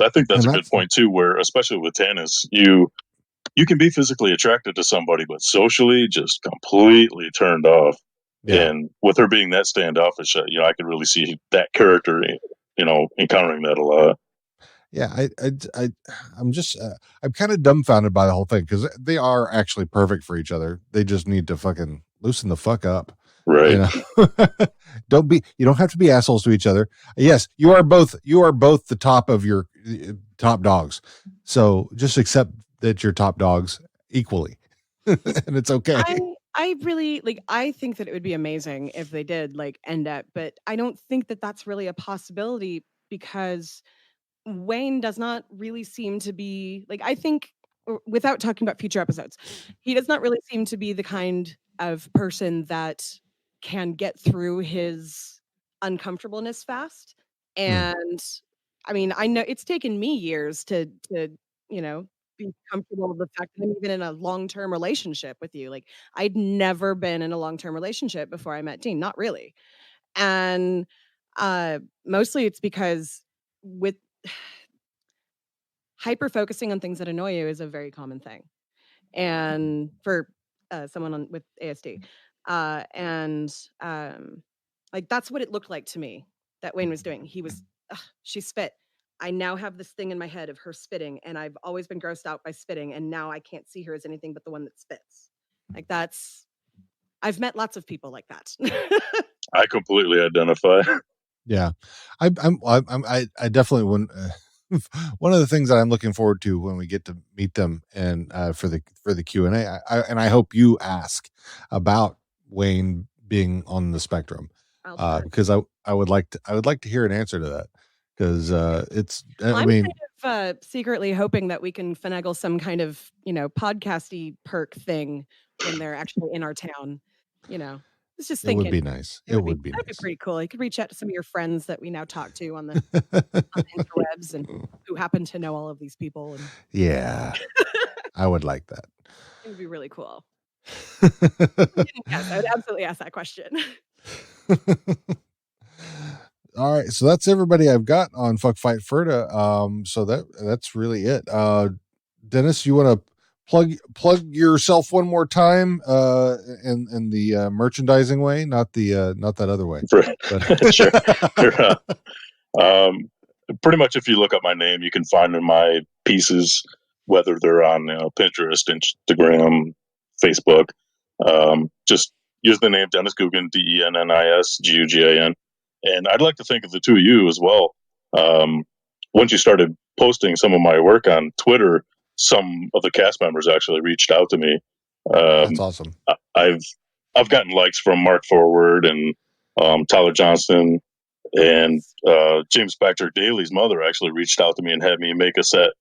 I think that's a good point too, where especially with Tanis, you can be physically attracted to somebody, but socially just completely turned off. Yeah. And with her being that standoffish, I could really see that character, encountering that a lot. Yeah, I'm just I'm kind of dumbfounded by the whole thing because they are actually perfect for each other. They just need to fucking loosen the fuck up. Right. You don't have to be assholes to each other. Yes, you are both the top of your top dogs. So just accept that you're top dogs equally. And it's okay. I really I think that it would be amazing if they did end up, but I don't think that that's really a possibility because Wayne does not really seem to be I think, without talking about future episodes, he does not really seem to be the kind of person that can get through his uncomfortableness fast. And I mean, I know it's taken me years to be comfortable with the fact that I'm even in a long-term relationship with you. I'd never been in a long-term relationship before I met Dean, not really. And mostly it's because with hyper focusing on things that annoy you is a very common thing. And for someone with ASD, that's what it looked like to me that Wayne was doing. He was, she spit. I now have this thing in my head of her spitting, and I've always been grossed out by spitting, and now I can't see her as anything but the one that spits. I've met lots of people like that. I completely identify. Yeah, I definitely wouldn't. One of the things that I'm looking forward to when we get to meet them and for the Q&A, and I hope you ask about Wayne being on the spectrum, because I would like to hear an answer to that, because it's I'm kind of secretly hoping that we can finagle some kind of podcasty perk thing when they're actually in our town. It's just thinking. It would be nice. It would be nice. That'd be pretty cool. You could reach out to some of your friends that we now talk to on the interwebs and who happen to know all of these people. And yeah, I would like that. It would be really cool. Yes, I would absolutely ask that question. All right, so that's everybody I've got on Fuck Fight Ferda. So that's really it. Dennis, you want to plug yourself one more time in the merchandising way, not that other way. Right. Sure. Pretty much if you look up my name, you can find my pieces, whether they're on Pinterest, Instagram, Facebook. Just use the name Dennis Gugin, Dennis Gugin. And I'd like to think of the two of you as well. Once you started posting some of my work on Twitter, some of the cast members actually reached out to me. That's awesome. I've gotten likes from Mark Forward and Tyler Johnston, and James Spector Daly's mother actually reached out to me and had me make a set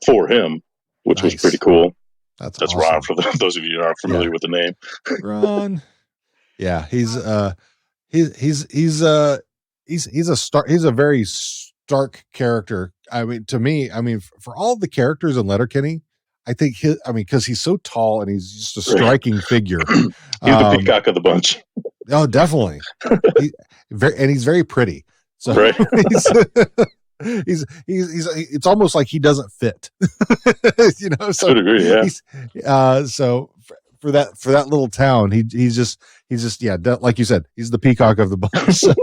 for him, which was pretty cool. That's awesome. Ron, for those of you who aren't familiar with the name. Ron. Yeah, he's a very stark character. I mean, to me, for all the characters in Letterkenny, I think because he's so tall and he's just a striking figure. He's the peacock of the bunch. Oh, definitely. He's very pretty. So right. he's it's almost like he doesn't fit. So I would agree, yeah. So for that little town, he's just like you said, he's the peacock of the bunch. So.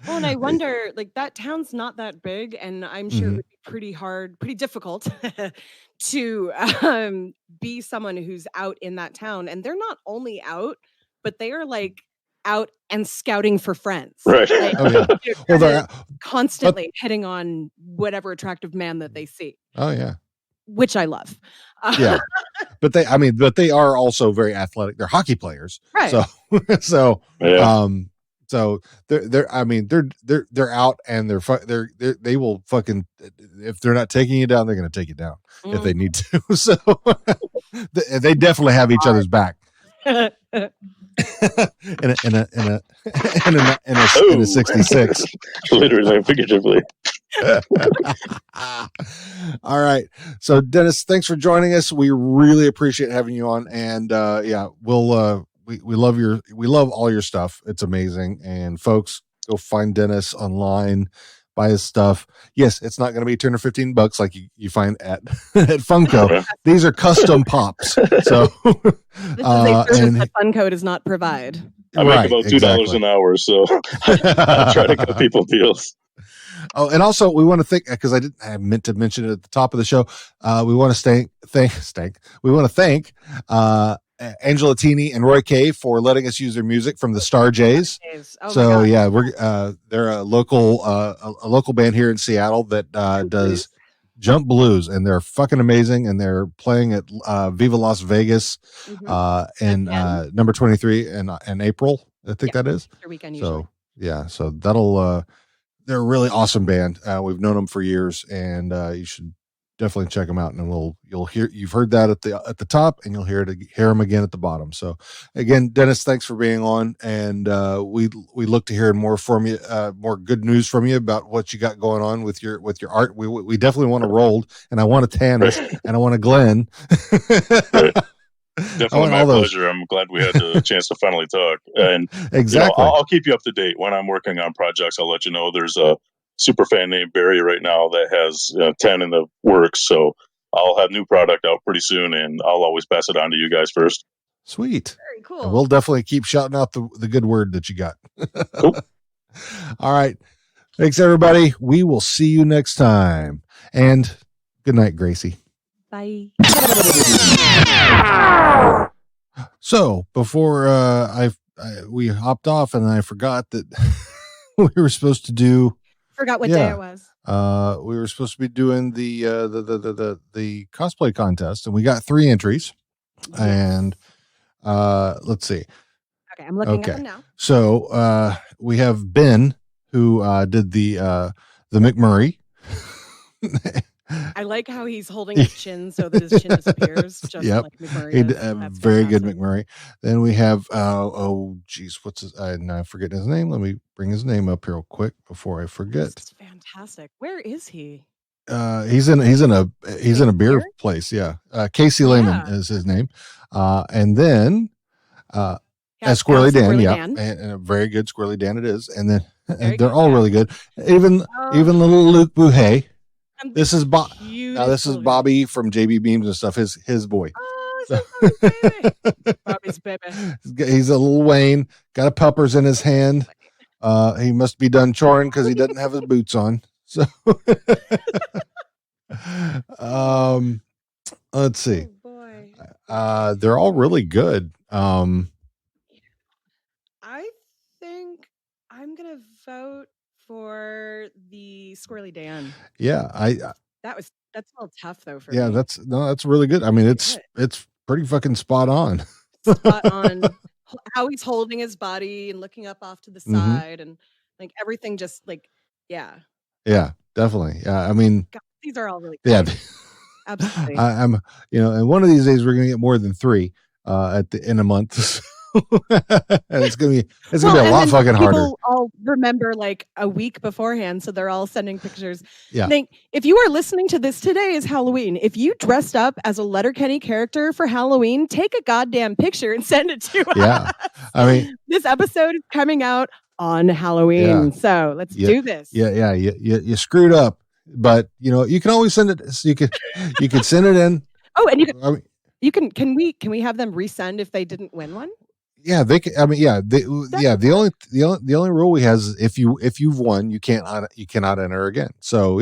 Well, and I wonder, that town's not that big, and I'm sure it would be pretty difficult to be someone who's out in that town. And they're not only out, but they are out and scouting for friends. Right. They're constantly hitting on whatever attractive man that they see. Oh yeah. Which I love. Yeah. But they are also very athletic. They're hockey players. Right. So, So they're out, and they will fucking, if they're not taking you down, they're going to take you down if they need to. So they definitely have each other's back. in a 66. Literally and figuratively. All right. So Dennis, thanks for joining us. We really appreciate having you on. And we'll we love all your stuff. It's amazing. And folks, go find Dennis online, buy his stuff. Yes, it's not going to be $215 like you find at Funko. These are custom pops. So this is a service that Funko does not provide. I make about $2 an hour, so I try to get people deals. Oh, and also we want to thank, because I meant to mention it at the top of the show. We want to thank Angela Teeny and Roy K for letting us use their music from the Star Jays. So yeah, they're a local band here in Seattle that does jump blues, and they're fucking amazing. And they're playing at Viva Las Vegas in number 23 in April. I think that is their weekend. So yeah, so that'll. They're a really awesome band. We've known them for years, and you should definitely check them out. And you've heard that at the top, and you'll hear them again at the bottom. So again, Dennis, thanks for being on, and we look to hear more from you, more good news from you about what you got going on with your art. We definitely want a Rolled, and I want a Tannis, and I want a Glenn. Definitely my pleasure. I'm glad we had the chance to finally talk. And exactly, I'll keep you up to date when I'm working on projects. I'll let you know. There's a super fan named Barry right now that has 10 in the works, so I'll have new product out pretty soon, and I'll always pass it on to you guys first. Sweet, very cool. And we'll definitely keep shouting out the good word that you got. Cool. All right, thanks everybody. We will see you next time, and good night, Gracie. Bye. So before we hopped off, and I forgot that we were supposed to do. Forgot what day it was. We were supposed to be doing the cosplay contest, and we got 3 entries. Yes. And let's see. Okay, I'm looking at them now. So we have Ben, who did the McMurray. I like how he's holding his chin so that his chin disappears. Just like McMurray. Very good McMurray. Then we have what's his? Now I'm forgetting his name. Let me bring his name up here real quick before I forget. This is fantastic. Where is he? He's in a beer place. Yeah, Casey Lehman is his name. And then Squirrely Dan. Yeah, and a very good Squirrely Dan it is. And then they're all really good. Even little Luke Bouhet. This is this is Bobby from JB Beams and stuff. His boy. Oh, baby. Bobby's baby. He's a little Wayne. Got a puppers in his hand. He must be done choring because he doesn't have his boots on. So, let's see. Oh, boy. They're all really good. I think I'm gonna vote for the Squirrely Dan. Yeah, that's a little tough though for me. That's really good. I mean, it's pretty fucking spot on. Spot on how he's holding his body and looking up off to the side, and like everything just like Yeah, definitely. Yeah, I mean, God, these are all really cool. Yeah. Absolutely. I'm and one of these days we're gonna get more than 3 in a month. And it's gonna be a lot fucking harder. I'll remember like a week beforehand, so they're all sending pictures. Yeah. If you are listening to this, today is Halloween. If you dressed up as a Letterkenny character for Halloween, take a goddamn picture and send it to us. Yeah, I mean, this episode is coming out on Halloween, so let's do this. Yeah. You screwed up, but you can always send it. So you can send it in. Oh, and you can. Can we have them resend if they didn't win one? Yeah, they can. I mean, the only rule we have is if you've won, you cannot enter again. So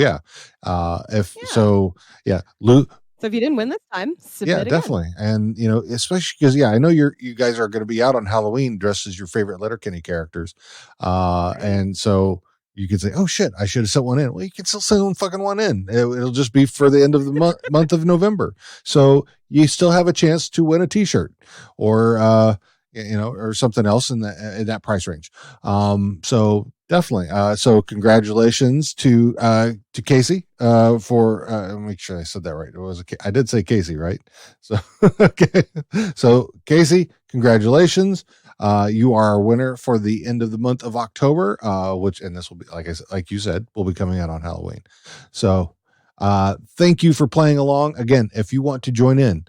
Luke. So if you didn't win this time, submit again. Definitely, and especially because I know you guys are going to be out on Halloween dressed as your favorite Letterkenny characters, and so you could say, "Oh shit, I should have sent one in." Well, you can still send fucking one in. It'll just be for the end of the month of November, so you still have a chance to win a T-shirt or. or something else in that price range. So definitely. So congratulations to Casey for make sure I said that right. I did say Casey, right? So okay. So Casey, congratulations. You are our winner for the end of the month of October, and this will be, like you said, will be coming out on Halloween. So thank you for playing along. Again, if you want to join in,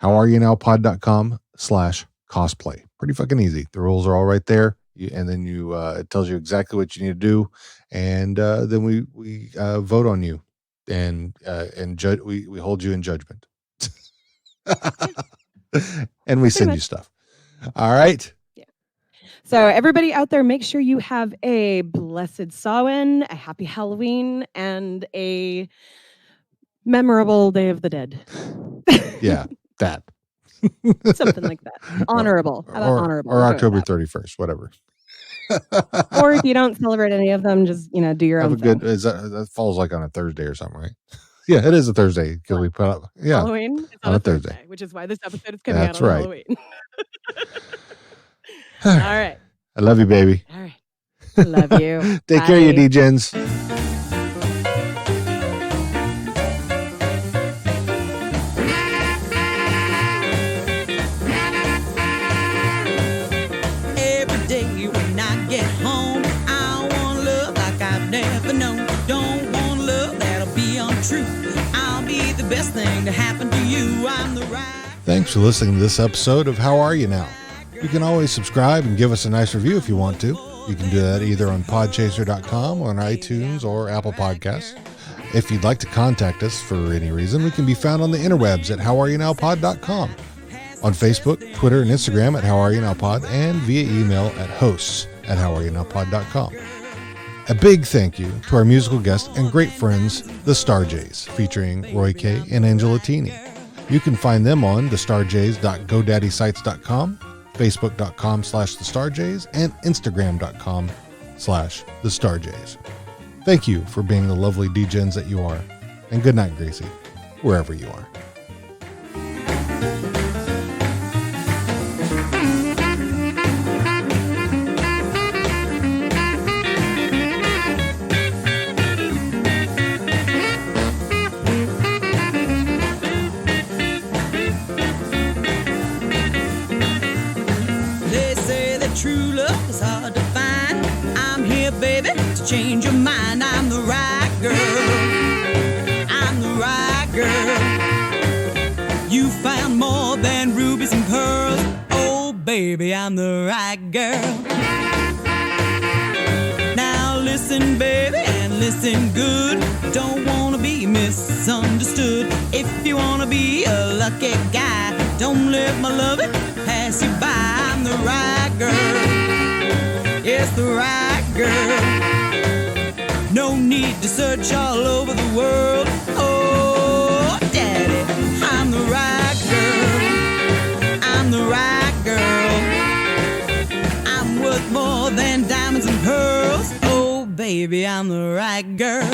howareyounowpod.com/cosplay. Pretty fucking easy. The rules are all right there. And then it tells you exactly what you need to do. And then we vote on you and judge. We hold you in judgment. And we send you stuff. All right. Yeah. So everybody out there, make sure you have a blessed Samhain, a happy Halloween, and a memorable Day of the Dead. Yeah, that. Something like that. Honorable. How about honorable? Or October 31st, whatever. Or if you don't celebrate any of them, just do your own thing. That falls like on a Thursday or something, right? Yeah, it is a Thursday because we put up Halloween on a Thursday, which is why this episode is coming out on right. Halloween. All right. I love you, baby. All right. Love you. Take care of you, D-Gens. Every day when I get home, I want love like I've never known. Don't want love that'll be untrue. I'll be the best thing to happen to you. I'm the right. Thanks for listening to this episode of How Are You Now? You can always subscribe and give us a nice review if you want to. You can do that either on podchaser.com, on iTunes, or Apple Podcasts. If you'd like to contact us for any reason, we can be found on the interwebs at howareyounowpod.com, on Facebook, Twitter, and Instagram at howareyounowpod, and via email at hosts@howareyounowpod.com. A big thank you to our musical guests and great friends, the Starjays, featuring Roy K. and Angela Tini. You can find them on thestarjays.godaddysites.com, facebook.com/thestarjays, and instagram.com/thestarjays. Thank you for being the lovely D-Gens that you are. And good night, Gracie, wherever you are. True love is hard to find. I'm here, baby, to change your mind. I'm the right girl. I'm the right girl. You found more than rubies and pearls. Oh, baby, I'm the right girl. Now listen, baby, and listen good. Don't wanna be misunderstood. If you wanna be a lucky guy, don't let my loving pass you by. I'm the right girl. Yes, the right girl. No need to search all over the world. Oh, daddy, I'm the right girl. I'm the right girl. I'm worth more than diamonds and pearls. Oh, baby, I'm the right girl.